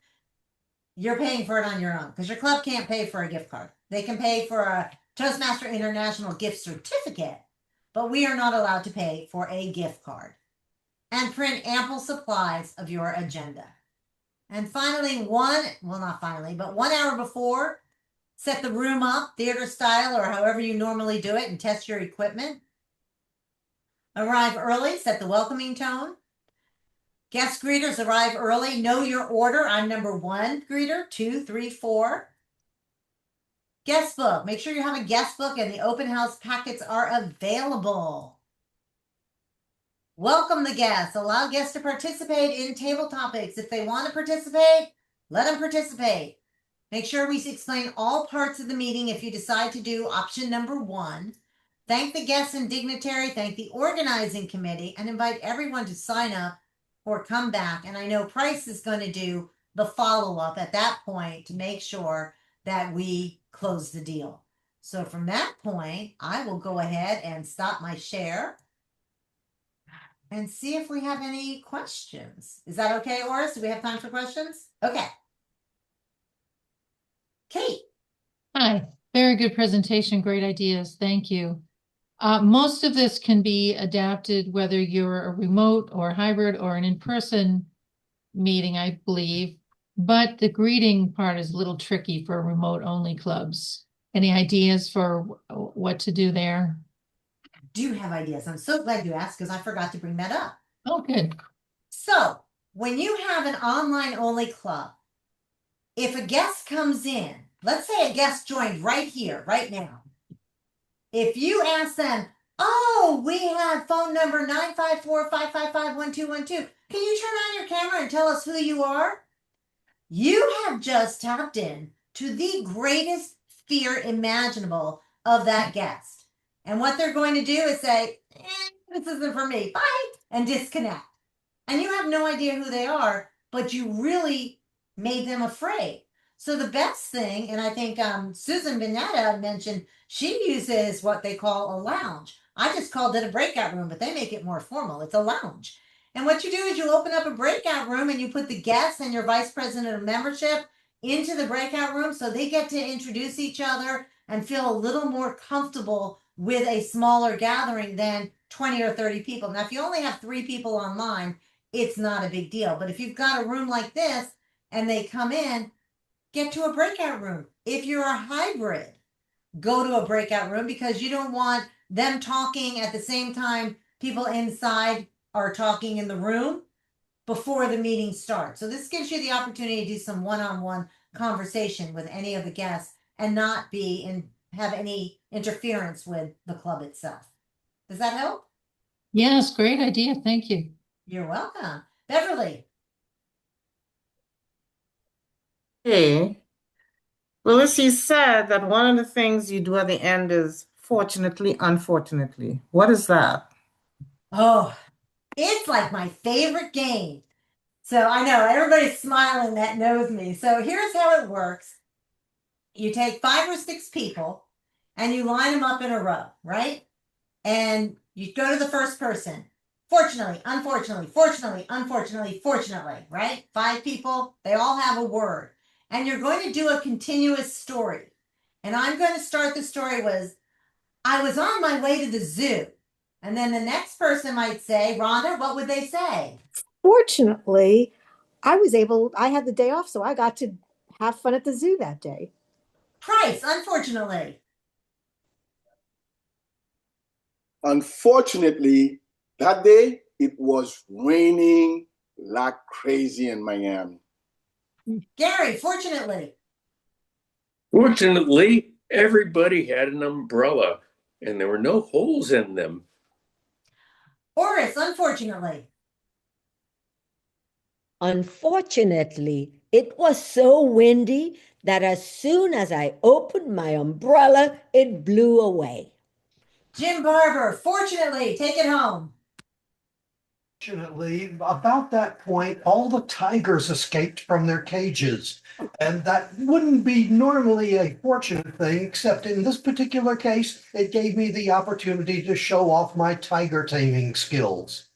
Speaker 6: you're paying for it on your own because your club can't pay for a gift card. They can pay for a Toastmaster International gift certificate, but we are not allowed to pay for a gift card. And print ample supplies of your agenda. And finally, 1 hour before, set the room up, theater style, or however you normally do it, and test your equipment. Arrive early, set the welcoming tone. Guest greeters arrive early. Know your order. I'm number 1 greeter, 2, 3, 4. Guest book. Make sure you have a guest book and the open house packets are available. Welcome the guests. Allow guests to participate in table topics. If they want to participate, let them participate. Make sure we explain all parts of the meeting if you decide to do option number 1. Thank the guests and dignitary. Thank the organizing committee and invite everyone to sign up or come back. And I know Price is going to do the follow-up at that point to make sure that we close the deal. So from that point, I will go ahead and stop my share and see if we have any questions. Is that okay, Oris? Do we have time for questions? Okay. Kate.
Speaker 10: Hi, very good presentation, great ideas, thank you. Most of this can be adapted whether you're a remote or hybrid or an in-person meeting, I believe. But the greeting part is a little tricky for remote-only clubs. Any ideas for what to do there?
Speaker 6: I do have ideas. I'm so glad you asked because I forgot to bring that up.
Speaker 10: Oh, good.
Speaker 6: So when you have an online-only club, if a guest comes in, let's say a guest joined right here, right now. If you ask them, oh, we have phone number 954-555-1212. Can you turn on your camera and tell us who you are? You have just tapped in to the greatest fear imaginable of that guest. And what they're going to do is say, this isn't for me, bye, and disconnect. And you have no idea who they are, but you really made them afraid. So the best thing, and I think Susan Vinetta mentioned, she uses what they call a lounge. I just called it a breakout room, but they make it more formal. It's a lounge. And what you do is you open up a breakout room and you put the guests and your vice president of membership into the breakout room so they get to introduce each other and feel a little more comfortable with a smaller gathering than 20 or 30 people. Now, if you only have 3 people online, it's not a big deal. But if you've got a room like this and they come in, get to a breakout room. If you're a hybrid, go to a breakout room because you don't want them talking at the same time people inside are talking in the room before the meeting starts. So this gives you the opportunity to do some one-on-one conversation with any of the guests and not have any interference with the club itself. Does that help?
Speaker 10: Yes, great idea. Thank you.
Speaker 6: You're welcome. Beverly.
Speaker 5: Okay. Willis, you said that one of the things you do at the end is fortunately, unfortunately. What is that?
Speaker 6: Oh, it's like my favorite game. So I know everybody's smiling that knows me. So here's how it works. You take 5 or 6 people and you line them up in a row, right? And you go to the first person. Fortunately, unfortunately, fortunately, unfortunately, fortunately, right? 5 people, they all have a word. And you're going to do a continuous story. And I'm going to start the story with, I was on my way to the zoo. And then the next person might say, Rhonda, what would they say?
Speaker 4: Fortunately, I had the day off, so I got to have fun at the zoo that day.
Speaker 6: Price, unfortunately.
Speaker 11: Unfortunately, that day it was raining like crazy in Miami.
Speaker 6: Gary, fortunately.
Speaker 12: Fortunately, everybody had an umbrella and there were no holes in them.
Speaker 6: Horace, unfortunately.
Speaker 1: Unfortunately, it was so windy that as soon as I opened my umbrella, it blew away.
Speaker 6: Jim Barber, fortunately, take it home.
Speaker 13: Fortunately, about that point, all the tigers escaped from their cages. And that wouldn't be normally a fortunate thing, except in this particular case, it gave me the opportunity to show off my tiger taming skills.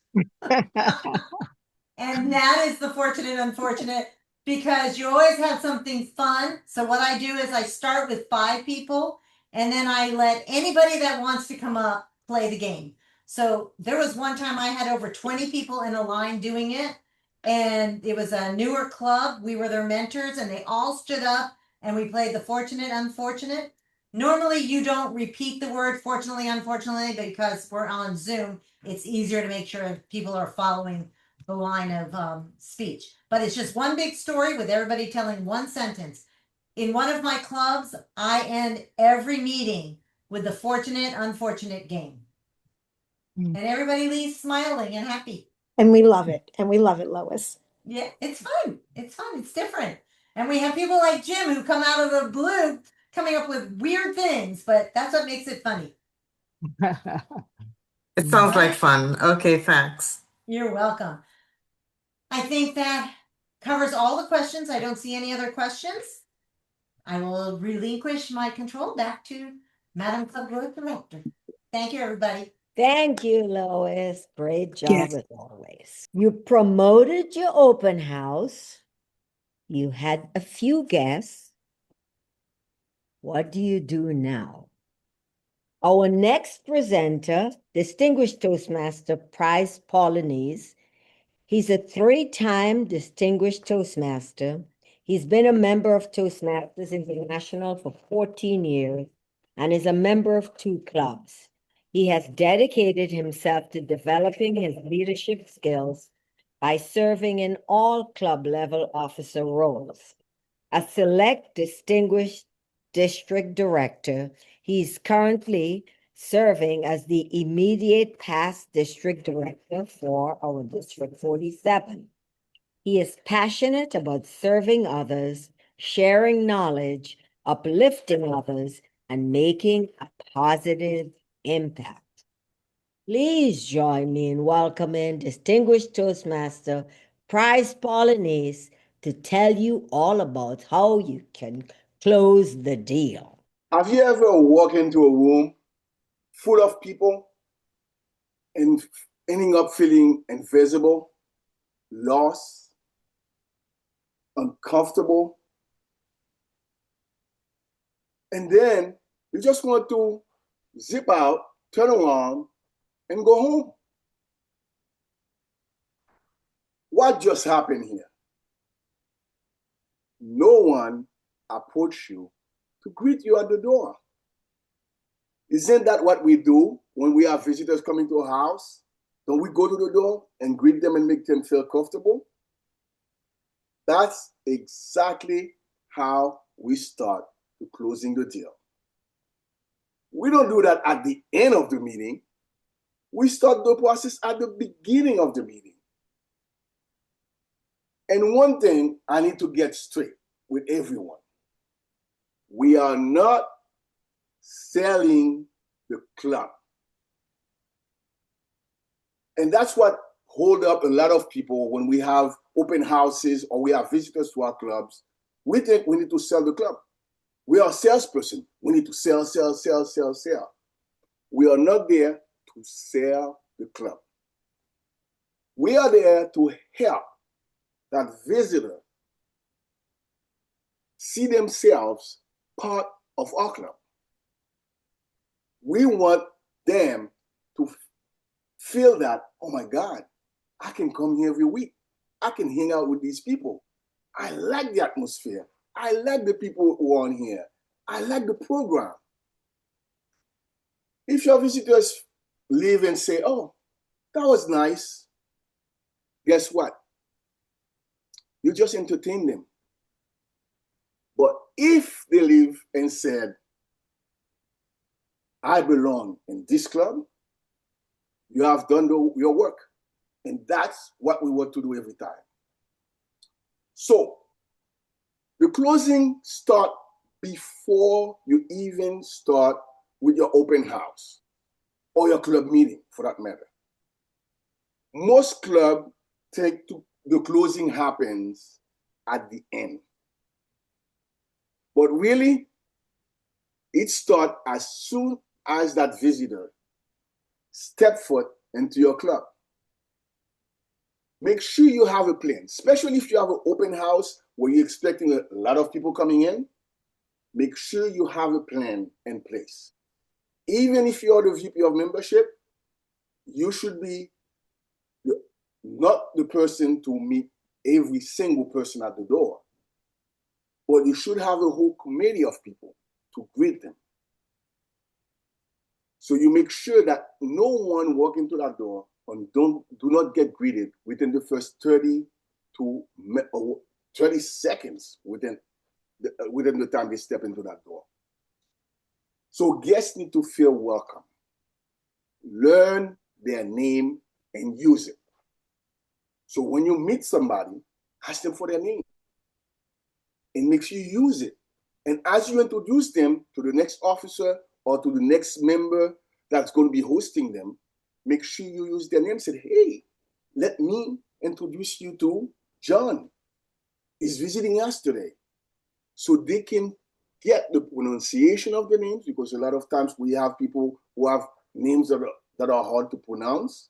Speaker 6: And that is the fortunate, unfortunate, because you always have something fun. So what I do is I start with 5 people, and then I let anybody that wants to come up play the game. So there was one time I had over 20 people in a line doing it, and it was a newer club. We were their mentors, and they all stood up, and we played the fortunate, unfortunate. Normally, you don't repeat the word fortunately, unfortunately, because we're on Zoom. It's easier to make sure people are following the line of speech. But it's just one big story with everybody telling one sentence. In one of my clubs, I end every meeting with the fortunate, unfortunate game. And everybody leaves smiling and happy.
Speaker 4: And we love it. And we love it, Lois.
Speaker 6: Yeah, it's fun. It's fun. It's different. And we have people like Jim who come out of the blue coming up with weird things, but that's what makes it funny.
Speaker 5: It sounds like fun. Okay, thanks.
Speaker 6: You're welcome. I think that covers all the questions. I don't see any other questions. I will relinquish my control back to Madam Club Board Director. Thank you, everybody.
Speaker 1: Thank you, Lois. Great job
Speaker 8: Yes.
Speaker 1: as always. You promoted your open house. You had a few guests. What do you do now? Our next presenter, Distinguished Toastmaster Price Polonese. He's a 3-time Distinguished Toastmaster. He's been a member of Toastmasters International for 14 years and is a member of 2 clubs. He has dedicated himself to developing his leadership skills by serving in all club-level officer roles. A select distinguished district director, he's currently serving as the immediate past district director for our District 47. He is passionate about serving others, sharing knowledge, uplifting others, and making a positive impact. Please join me in welcoming distinguished Toastmaster Prize Polonese to tell you all about how you can close the deal.
Speaker 11: Have you ever walked into a room full of people and ending up feeling invisible, lost, uncomfortable? And then you just want to zip out, turn around, and go home. What just happened here? No one approached you to greet you at the door. Isn't that what we do when we have visitors coming to our house? Don't we go to the door and greet them and make them feel comfortable? That's exactly how we start to closing the deal. We don't do that at the end of the meeting. We start the process at the beginning of the meeting. And one thing I need to get straight with everyone. We are not selling the club. And that's what hold up a lot of people when we have open houses or we have visitors to our clubs. We think we need to sell the club. We are a salesperson. We need to sell, sell, sell, sell, sell. We are not there to sell the club. We are there to help that visitor see themselves part of our club. We want them to feel that, oh my God, I can come here every week. I can hang out with these people. I like the atmosphere. I like the people who are on here. I like the program. If your visitors leave and say, oh, that was nice, guess what? You just entertain them. But if they leave and said, I belong in this club, you have done your work. And that's what we want to do every time. So the closing start before you even start with your open house or your club meeting, for that matter. Most clubs take the closing happens at the end. But really, it starts as soon as that visitor step foot into your club. Make sure you have a plan, especially if you have an open house where you're expecting a lot of people coming in. Make sure you have a plan in place. Even if you're the VP of membership, you should be not the person to meet every single person at the door, but you should have a whole committee of people to greet them. So you make sure that no one walk into that door and do not get greeted within the first 30 seconds within the time they step into that door. So guests need to feel welcome. Learn their name and use it. So when you meet somebody, ask them for their name and make sure you use it. And as you introduce them to the next officer or to the next member that's going to be hosting them, make sure you use their name. Say, hey, let me introduce you to John. He's visiting us today. So they can get the pronunciation of the names, because a lot of times we have people who have names that are hard to pronounce.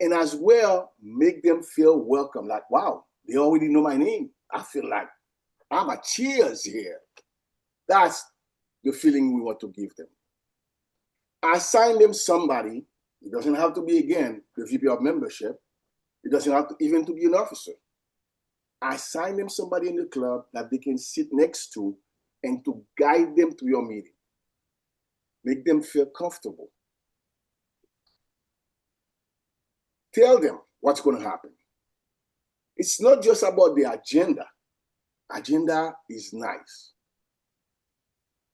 Speaker 11: And as well, make them feel welcome. Like, wow, they already know my name. I feel like I'm a cheers here. That's the feeling we want to give them. Assign them somebody. It doesn't have to be, again, the VP of membership. It doesn't have to even to be an officer. Assign them somebody in the club that they can sit next to and to guide them to your meeting. Make them feel comfortable. Tell them what's going to happen. It's not just about the agenda. Agenda is nice.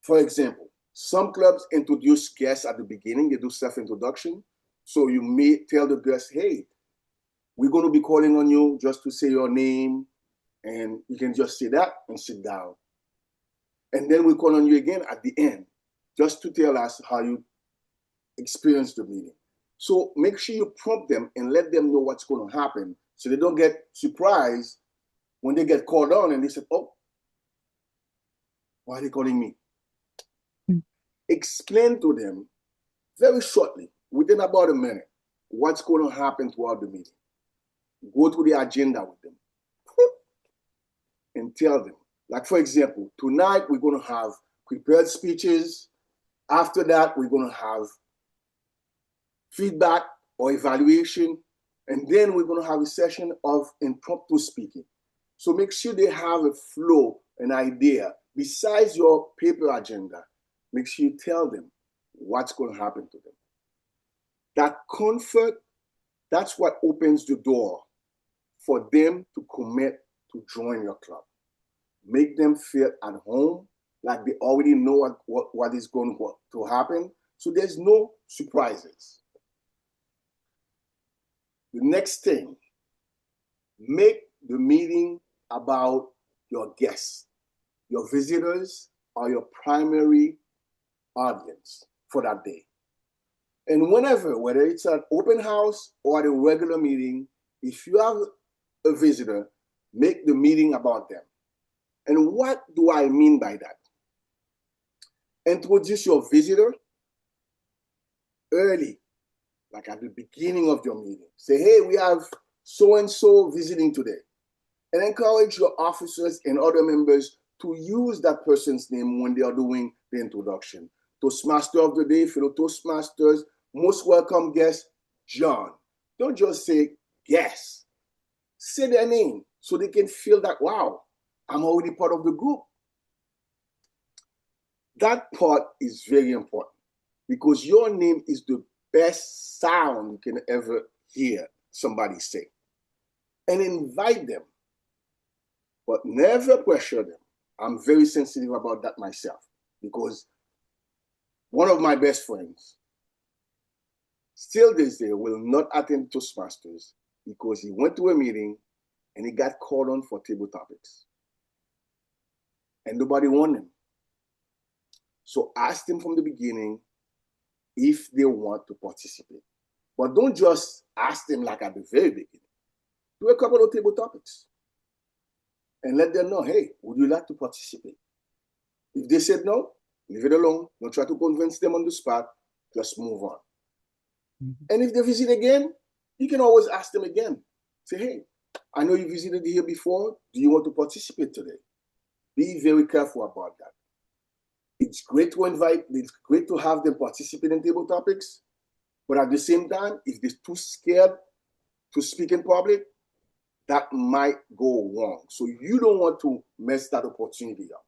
Speaker 11: For example, some clubs introduce guests at the beginning. They do self-introduction. So you may tell the guest, hey, we're going to be calling on you just to say your name, and you can just say that and sit down. And then we call on you again at the end, just to tell us how you experience the meeting. So make sure you prompt them and let them know what's going to happen so they don't get surprised when they get called on and they say, oh, why are they calling me? Explain to them very shortly, within about a minute, what's going to happen throughout the meeting. Go through the agenda with them and tell them. Like, for example, tonight we're going to have prepared speeches. After that, we're going to have feedback or evaluation. And then we're going to have a session of impromptu speaking. So make sure they have a flow, an idea. Besides your paper agenda, make sure you tell them what's going to happen to them. That comfort, that's what opens the door for them to commit to join your club. Make them feel at home, like they already know what is going to happen. So there's no surprises. The next thing, make the meeting about your guests. Your visitors are your primary audience for that day. And whenever, whether it's an open house or at a regular meeting, if you have a visitor, make the meeting about them. And what do I mean by that? Introduce your visitor early, like at the beginning of your meeting. Say, hey, we have so-and-so visiting today. And encourage your officers and other members to use that person's name when they are doing the introduction. Toastmaster of the day, fellow Toastmasters, most welcome guest, John. Don't just say guest. Say their name so they can feel that, wow, I'm already part of the group. That part is very important because your name is the best sound you can ever hear somebody say. And invite them, but never pressure them. I'm very sensitive about that myself because one of my best friends, still this day, will not attend Toastmasters because he went to a meeting and he got called on for table topics. And nobody wanted him. So ask them from the beginning if they want to participate. But don't just ask them like at the very beginning. Do a couple of table topics and let them know, hey, would you like to participate? If they said no, leave it alone. Don't try to convince them on the spot. Just move on. And if they visit again, you can always ask them again. Say, hey, I know you visited here before. Do you want to participate today? Be very careful about that. It's great to invite, it's great to have them participate in table topics, but at the same time, if they're too scared to speak in public, that might go wrong. So you don't want to mess that opportunity up.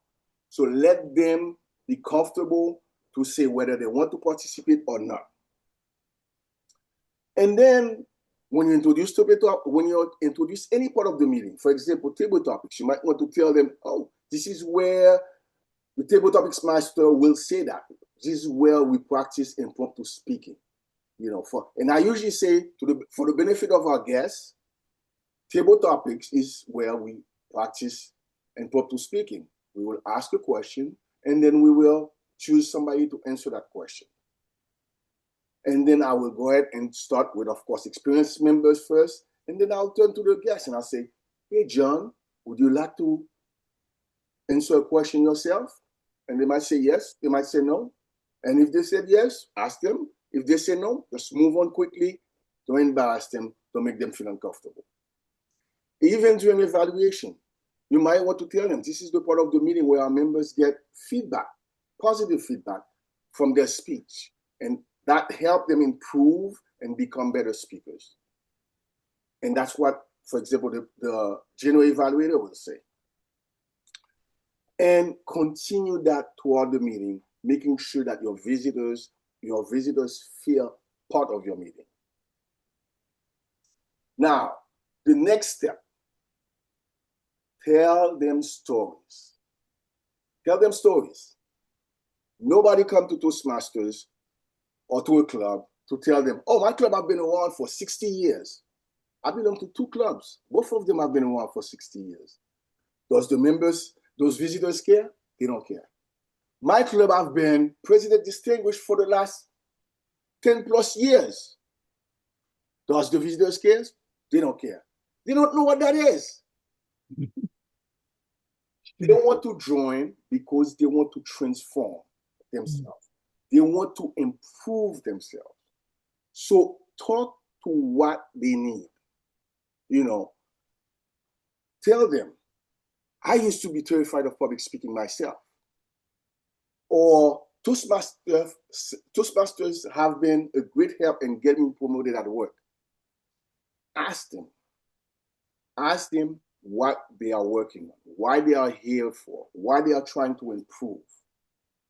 Speaker 11: So let them be comfortable to say whether they want to participate or not. And then when you introduce any part of the meeting, for example, table topics, you might want to tell them, oh, this is where the table topics master will say that. This is where we practice impromptu speaking. And I usually say for the benefit of our guests, table topics is where we practice impromptu speaking. We will ask a question and then we will choose somebody to answer that question. And then I will go ahead and start with, of course, experienced members first. And then I'll turn to the guests and I'll say, hey, John, would you like to answer a question yourself? And they might say yes, they might say no. And if they said yes, ask them. If they say no, just move on quickly. Don't embarrass them, don't make them feel uncomfortable. Even during evaluation, you might want to tell them, this is the part of the meeting where our members get feedback, positive feedback from their speech. And that helps them improve and become better speakers. And that's what, for example, the general evaluator will say. And continue that throughout the meeting, making sure that your visitors feel part of your meeting. Now, the next step, tell them stories. Tell them stories. Nobody come to Toastmasters or to a club to tell them, oh, my club have been around for 60 years. I belong to 2 clubs. Both of them have been around for 60 years. Does those visitors care? They don't care. My club have been president distinguished for the last 10 plus years. Does the visitors care? They don't care. They don't know what that is. They want to join because they want to transform themselves. They want to improve themselves. So talk to what they need. You know, tell them, I used to be terrified of public speaking myself. Or Toastmasters have been a great help in getting me promoted at work. Ask them what they are working on, why they are here for, why they are trying to improve,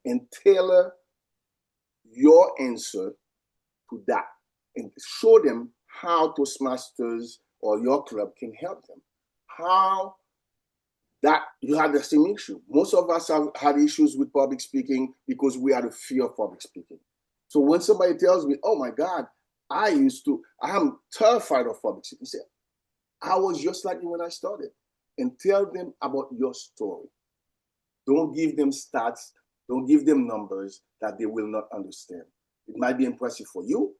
Speaker 11: and tailor your answer to that, and show them how Toastmasters or your club can help them. How that you had the same issue. Most of us have had issues with public speaking because we had a fear of public speaking. So when somebody tells me, oh my God, I'm terrified of public speaking, say, I was just like you when I started. And tell them about your story. Don't give them stats, don't give them numbers that they will not understand. It might be impressive for you,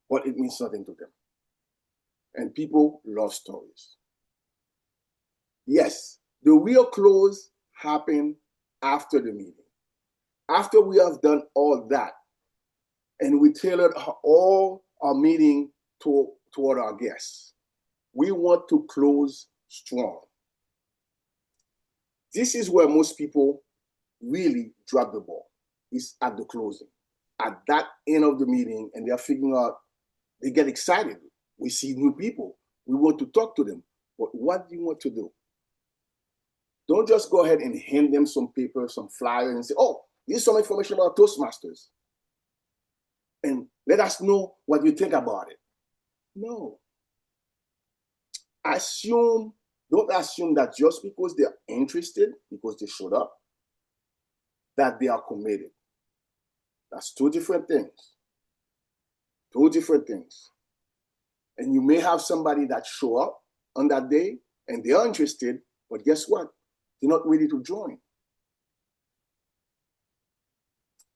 Speaker 11: but it means nothing to them. And people love stories. Yes, the real close happen after the meeting. After we have done all that, and we tailored all our meeting toward our guests, we want to close strong. This is where most people really drop the ball, is at the closing. At that end of the meeting, and they're figuring out, they get excited. We see new people. We want to talk to them. But what do you want to do? Don't just go ahead and hand them some paper, some flyer, and say, oh, here's some information about Toastmasters. And let us know what you think about it. No. Don't assume that just because they're interested, because they showed up, that they are committed. That's two different things. Two different things. And you may have somebody that show up on that day and they are interested, but guess what? They're not ready to join.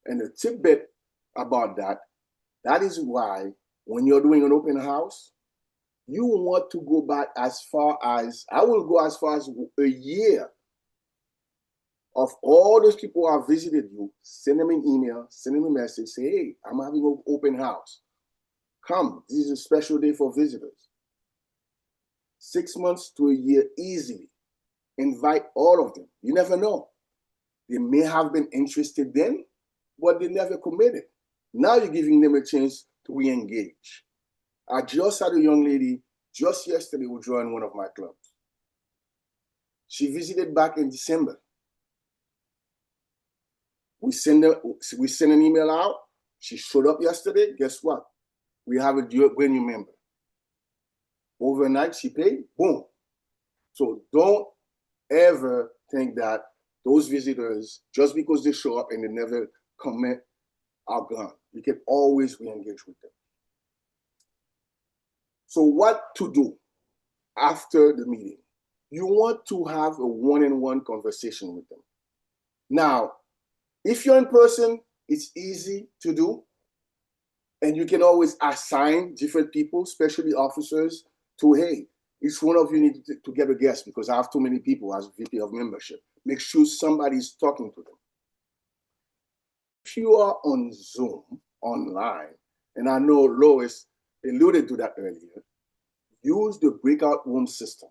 Speaker 11: And the tidbit about that is why when you're doing an open house, you want to go back as far as, I will go as far as a year of all those people who have visited you. Send them an email, send them a message, say, hey, I'm having an open house. Come, this is a special day for visitors. 6 months to a year easily. Invite all of them. You never know. They may have been interested then, but they never committed. Now you're giving them a chance to re-engage. I just had a young lady just yesterday who joined one of my clubs. She visited back in December. We send an email out. She showed up yesterday. Guess what? We have a brand new member. Overnight, she paid. Boom. So don't ever think that those visitors, just because they show up and they never commit, are gone. You can always re-engage with them. So what to do after the meeting? You want to have a one-on-one conversation with them. Now, if you're in person, it's easy to do. And you can always assign different people, especially officers, to, hey, each one of you need to get a guest because I have too many people as VP of membership. Make sure somebody's talking to them. If you are on Zoom, online, and I know Lois alluded to that earlier, use the breakout room system.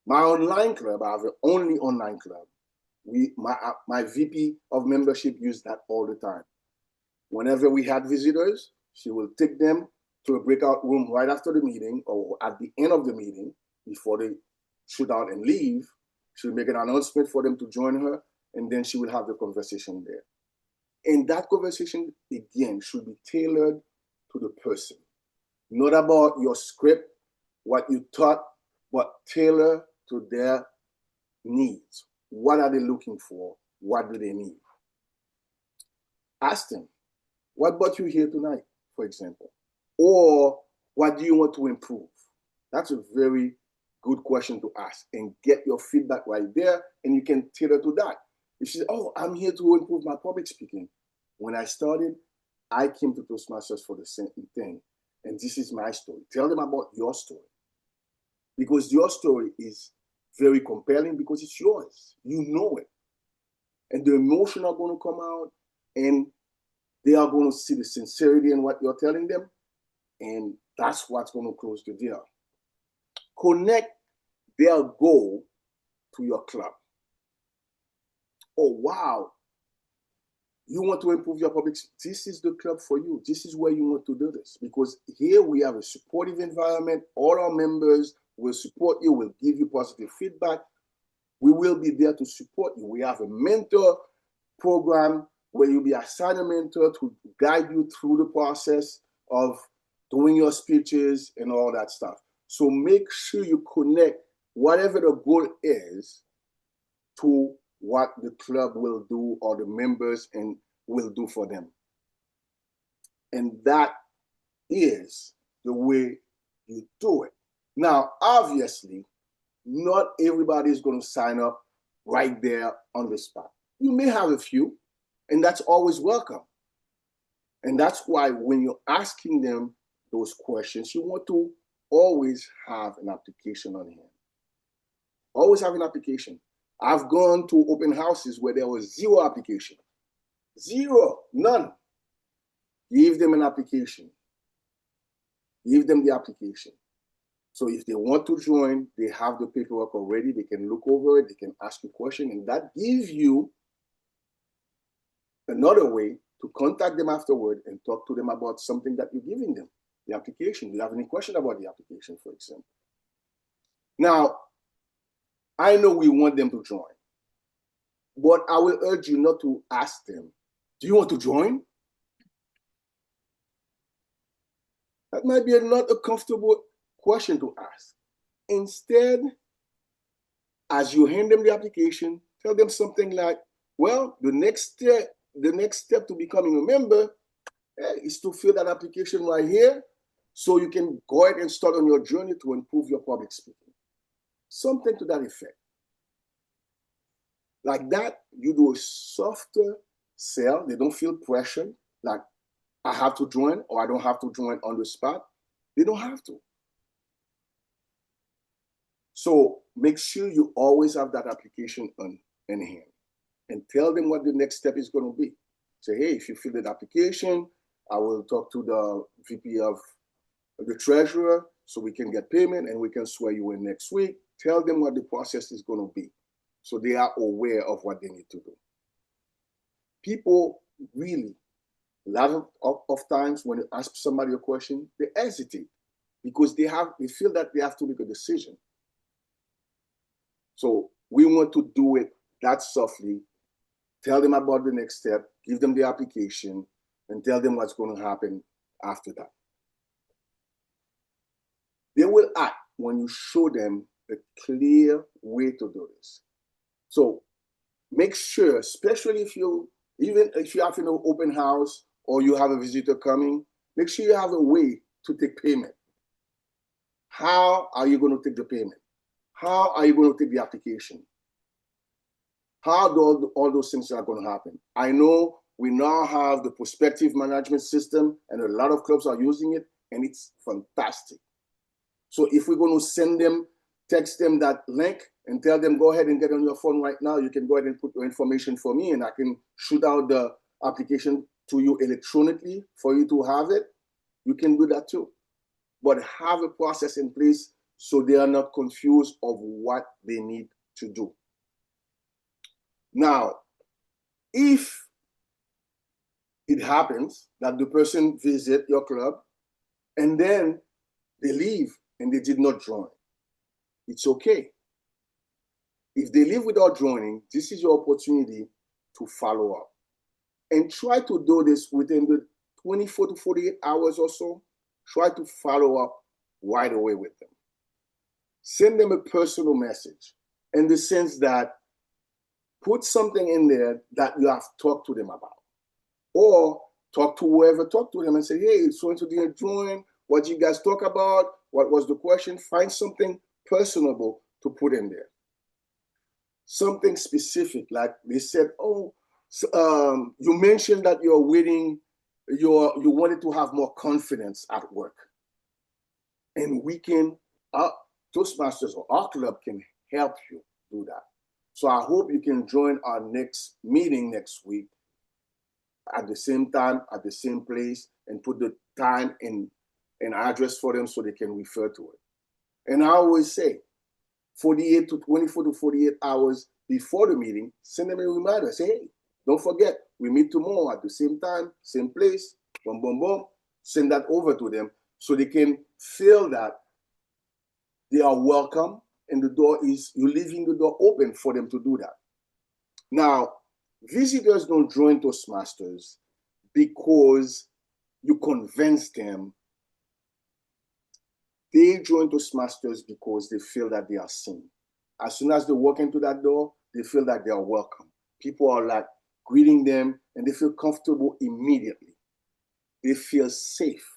Speaker 11: My online club, I have an only online club. My VP of membership used that all the time. Whenever we had visitors, she will take them to a breakout room right after the meeting or at the end of the meeting before they shoot out and leave. She'll make an announcement for them to join her, and then she will have the conversation there. And that conversation, again, should be tailored to the person. Not about your script, what you taught, but tailor to their needs. What are they looking for? What do they need? Ask them, what brought you here tonight, for example? Or what do you want to improve? That's a very good question to ask and get your feedback right there, and you can tailor to that. If she says, oh, I'm here to improve my public speaking. When I started, I came to Toastmasters for the same thing, and this is my story. Tell them about your story, because your story is very compelling because it's yours. You know it. And the emotion are going to come out, and they are going to see the sincerity in what you're telling them, and that's what's going to close the deal. Connect their goal to your club. Oh, wow. You want to improve your public, this is the club for you. This is where you want to do this, because here we have a supportive environment. All our members will support you, will give you positive feedback. We will be there to support you. We have a mentor program where you'll be assigned a mentor to guide you through the process of doing your speeches and all that stuff. So make sure you connect whatever the goal is to what the club will do or the members and will do for them. And that is the way you do it. Now, obviously, not everybody is going to sign up right there on the spot. You may have a few, and that's always welcome. And that's why when you're asking them those questions, you want to always have an application on hand. Always have an application. I've gone to open houses where there was zero application. Zero, none. Give them an application. Give them the application. So if they want to join, they have the paperwork already. They can look over it. They can ask you a question, and that gives you another way to contact them afterward and talk to them about something that you're giving them, the application. Do you have any question about the application, for example? Now, I know we want them to join, but I will urge you not to ask them, do you want to join? That might be not a comfortable question to ask. Instead, as you hand them the application, tell them something like, well, the next step to becoming a member is to fill that application right here so you can go ahead and start on your journey to improve your public speaking. Something to that effect. Like that, you do a softer sell. They don't feel pressured, like I have to join or I don't have to join on the spot. They don't have to. So make sure you always have that application in hand and tell them what the next step is going to be. Say, hey, if you fill that application, I will talk to the VP of the treasurer so we can get payment and we can swear you in next week. Tell them what the process is going to be so they are aware of what they need to do. People really, a lot of times when you ask somebody a question, they hesitate because they feel that they have to make a decision. So we want to do it that softly, tell them about the next step, give them the application, and tell them what's going to happen after that. They will act when you show them a clear way to do this. So make sure, especially even if you have an open house or you have a visitor coming, make sure you have a way to take payment. How are you going to take the payment? How are you going to take the application? How do all those things are going to happen? I know we now have the prospective management system and a lot of clubs are using it, and it's fantastic. So if we're going to text them that link and tell them, go ahead and get on your phone right now, you can go ahead and put your information for me and I can shoot out the application to you electronically for you to have it. You can do that too. But have a process in place so they are not confused of what they need to do. Now, if it happens that the person visit your club and then they leave and they did not join, it's okay. If they leave without joining, this is your opportunity to follow up. And try to do this within the 24 to 48 hours or so. Try to follow up right away with them. Send them a personal message in the sense that put something in there that you have talked to them about. Or talk to whoever, talk to them and say, hey, so-and-so didn't join. What did you guys talk about? What was the question? Find something personable to put in there. Something specific, like they said, oh, you mentioned that you're waiting you wanted to have more confidence at work. And we can, Toastmasters or our club can help you do that. So I hope you can join our next meeting next week at the same time, at the same place, and put the time and address for them so they can refer to it. And I always say, 24 to 48 hours before the meeting, send them a reminder. Say, hey, don't forget, we meet tomorrow at the same time, same place, boom, boom, boom. Send that over to them so they can feel that they are welcome and you're leaving the door open for them to do that. Now, visitors don't join Toastmasters because you convince them. They join Toastmasters because they feel that they are seen. As soon as they walk into that door, they feel that they are welcome. People are like greeting them and they feel comfortable immediately. They feel safe.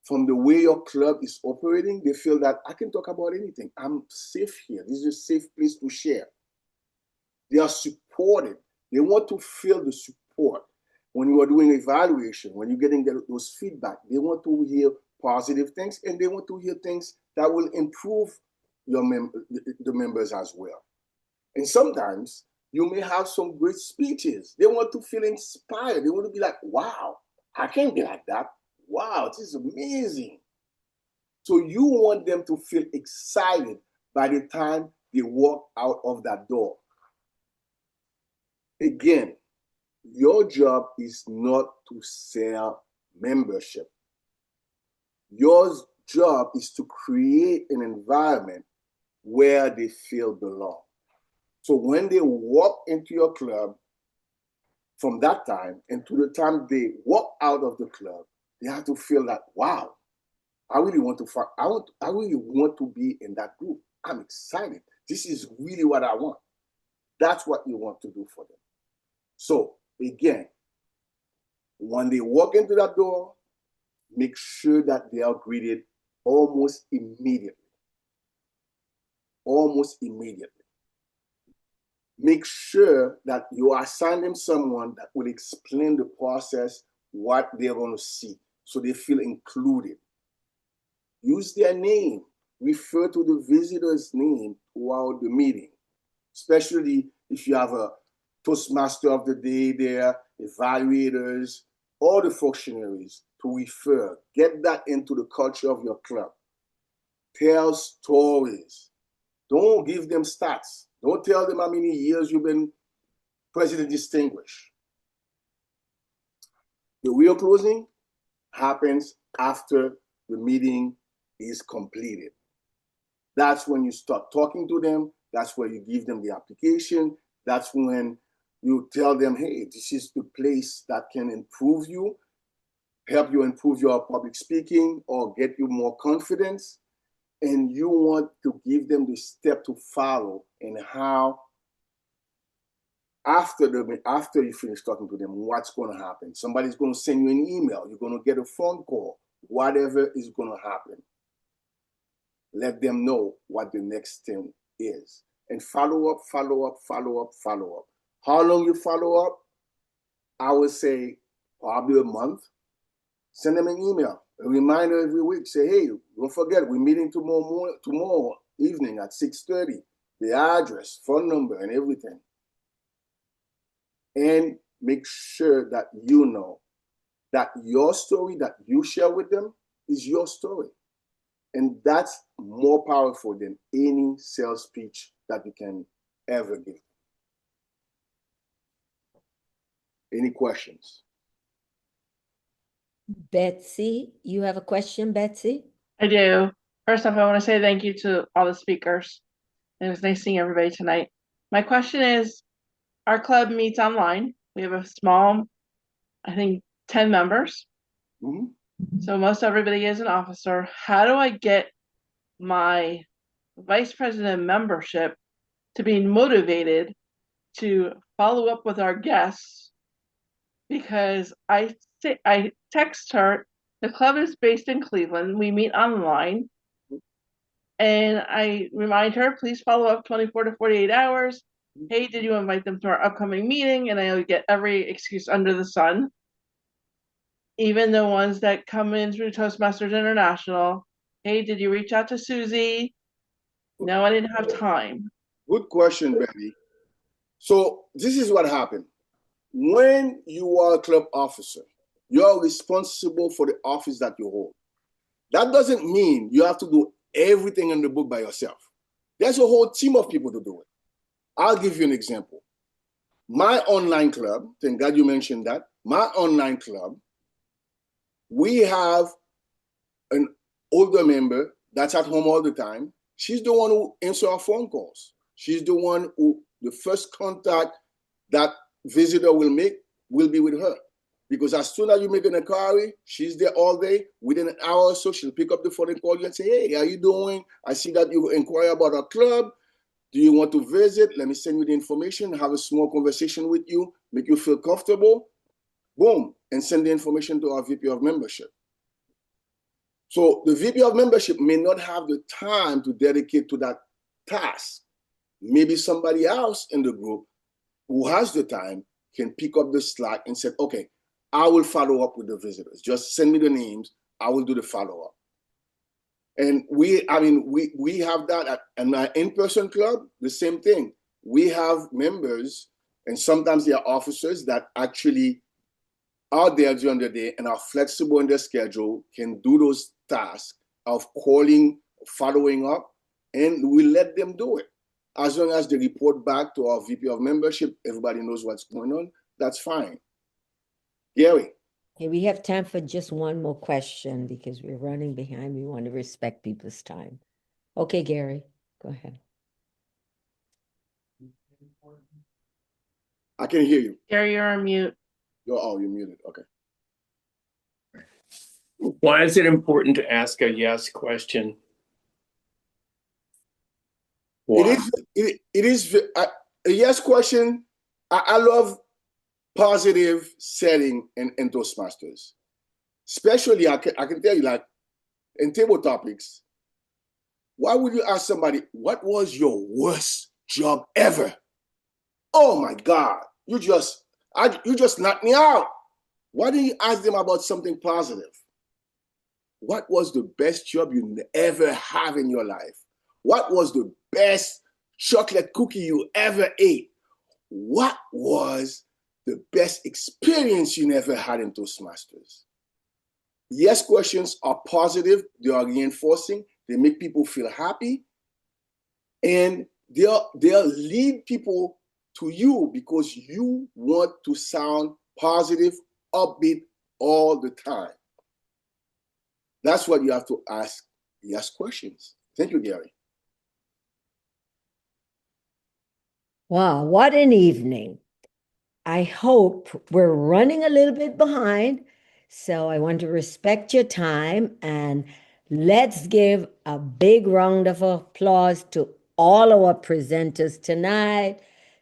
Speaker 11: From the way your club is operating, they feel that I can talk about anything. I'm safe here. This is a safe place to share. They are supported. They want to feel the support. When you are doing evaluation, when you're getting those feedback, they want to hear positive things and they want to hear things that will improve the members as well. And sometimes you may have some great speeches. They want to feel inspired. They want to be like, wow, I can be like that. Wow, this is amazing. So you want them to feel excited by the time they walk out of that door. Again, your job is not to sell membership. Your job is to create an environment where they feel belong. So when they walk into your club, from that time and to the time they walk out of the club, they have to feel that, wow, I really want to be in that group. I'm excited. This is really what I want. That's what you want to do for them. So again, when they walk into that door, make sure that they are greeted almost immediately. Almost immediately. Make sure that you assign them someone that will explain the process, what they're going to see, so they feel included. Use their name. Refer to the visitor's name throughout the meeting, especially if you have a Toastmaster of the day there, evaluators, all the functionaries to refer. Get that into the culture of your club. Tell stories. Don't give them stats. Don't tell them how many years you've been president distinguished. The real closing happens after the meeting is completed. That's when you start talking to them. That's where you give them the application. That's when you tell them, hey, this is the place that can improve you, help you improve your public speaking or get you more confidence. And you want to give them the step to follow and how, after you finish talking to them, what's going to happen. Somebody's going to send you an email. You're going to get a phone call. Whatever is going to happen. Let them know what the next thing is. And follow up, follow up, follow up, follow up. How long you follow up? I would say probably a month. Send them an email, a reminder every week. Say, hey, don't forget, we're meeting tomorrow evening at 6:30. The address, phone number, and everything. And make sure that you know that your story that you share with them is your story. And that's more powerful than any sales pitch that you can ever give. Any questions?
Speaker 1: Betsy, you have a question, Betsy?
Speaker 3: I do. First off, I want to say thank you to all the speakers. It was nice seeing everybody tonight. My question is, our club meets online. We have a small, I think, 10 members.
Speaker 11: Mm-hmm.
Speaker 3: So most everybody is an officer. How do I get my vice president membership to be motivated to follow up with our guests? Because I text her, the club is based in Cleveland. We meet online. And I remind her, please follow up 24 to 48 hours. Hey, did you invite them to our upcoming meeting? And I get every excuse under the sun. even the ones that come in through Toastmasters International. Hey, did you reach out to Susie? No, I didn't have time.
Speaker 11: Good question, Betty. So this is what happened. When you are a club officer, you're responsible for the office that you hold. That doesn't mean you have to do everything in the book by yourself. There's a whole team of people to do it. I'll give you an example. My online club, thank God you mentioned that. My online club, we have an older member that's at home all the time. She's the one who answers our phone calls. She's the one who, the first contact that visitor will make will be with her. Because as soon as you make an inquiry, she's there all day. Within an hour or so, she'll pick up the phone and call you and say, hey, how you doing? I see that you inquire about our club. Do you want to visit? Let me send you the information, have a small conversation with you, make you feel comfortable. Boom, and send the information to our VP of membership. So the VP of membership may not have the time to dedicate to that task. Maybe somebody else in the group who has the time can pick up the slack and say, okay, I will follow up with the visitors. Just send me the names. I will do the follow-up. And we have that at my in-person club, the same thing. We have members, and sometimes they are officers that actually are there during the day and are flexible in their schedule, can do those tasks of calling, following up, and we let them do it. As long as they report back to our VP of membership, everybody knows what's going on, that's fine. Gary.
Speaker 1: Okay, we have time for just one more question because we're running behind. We want to respect people's time. Okay, Gary, go ahead.
Speaker 11: I can hear you.
Speaker 3: Gary, you're on mute.
Speaker 11: You're muted. Okay.
Speaker 12: Why is it important to ask a yes question? Why?
Speaker 11: It is a yes question. I love positive setting in Toastmasters. Especially, I can tell you, like, in table topics, why would you ask somebody, what was your worst job ever? Oh my God, you just knocked me out. Why didn't you ask them about something positive? What was the best job you ever have in your life? What was the best chocolate cookie you ever ate? What was the best experience you never had in Toastmasters? Yes questions are positive, they are reinforcing, they make people feel happy, and they'll lead people to you because you want to sound positive, upbeat all the time. That's what you have to ask yes questions. Thank you, Gary.
Speaker 1: Wow, what an evening. I hope we're running a little bit behind, so I want to respect your time and let's give a big round of applause to all our presenters tonight.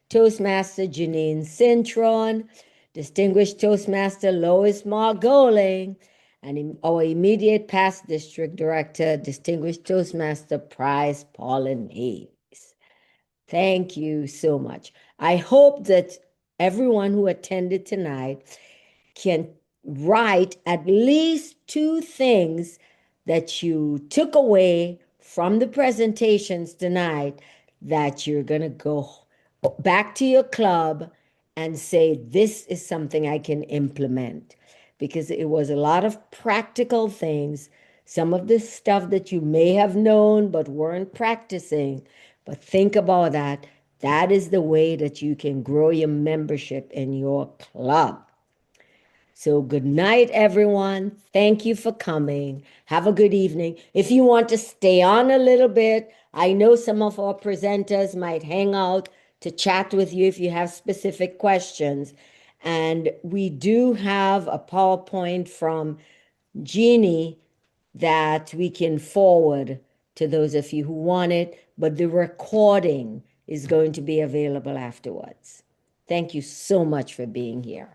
Speaker 1: Toastmaster Janine Cintron, Distinguished Toastmaster Lois Margoling, and our immediate past District Director, Distinguished Toastmaster Price Paulin Hayes. Thank you so much. I hope that everyone who attended tonight can write at least 2 things that you took away from the presentations tonight that you're going to go back to your club and say, this is something I can implement. Because it was a lot of practical things, some of the stuff that you may have known but weren't practicing. But think about that. That is the way that you can grow your membership in your club. So good night, everyone. Thank you for coming. Have a good evening. If you want to stay on a little bit, I know some of our presenters might hang out to chat with you if you have specific questions. And we do have a PowerPoint from Jeannie that we can forward to those of you who want it, but the recording is going to be available afterwards. Thank you so much for being here.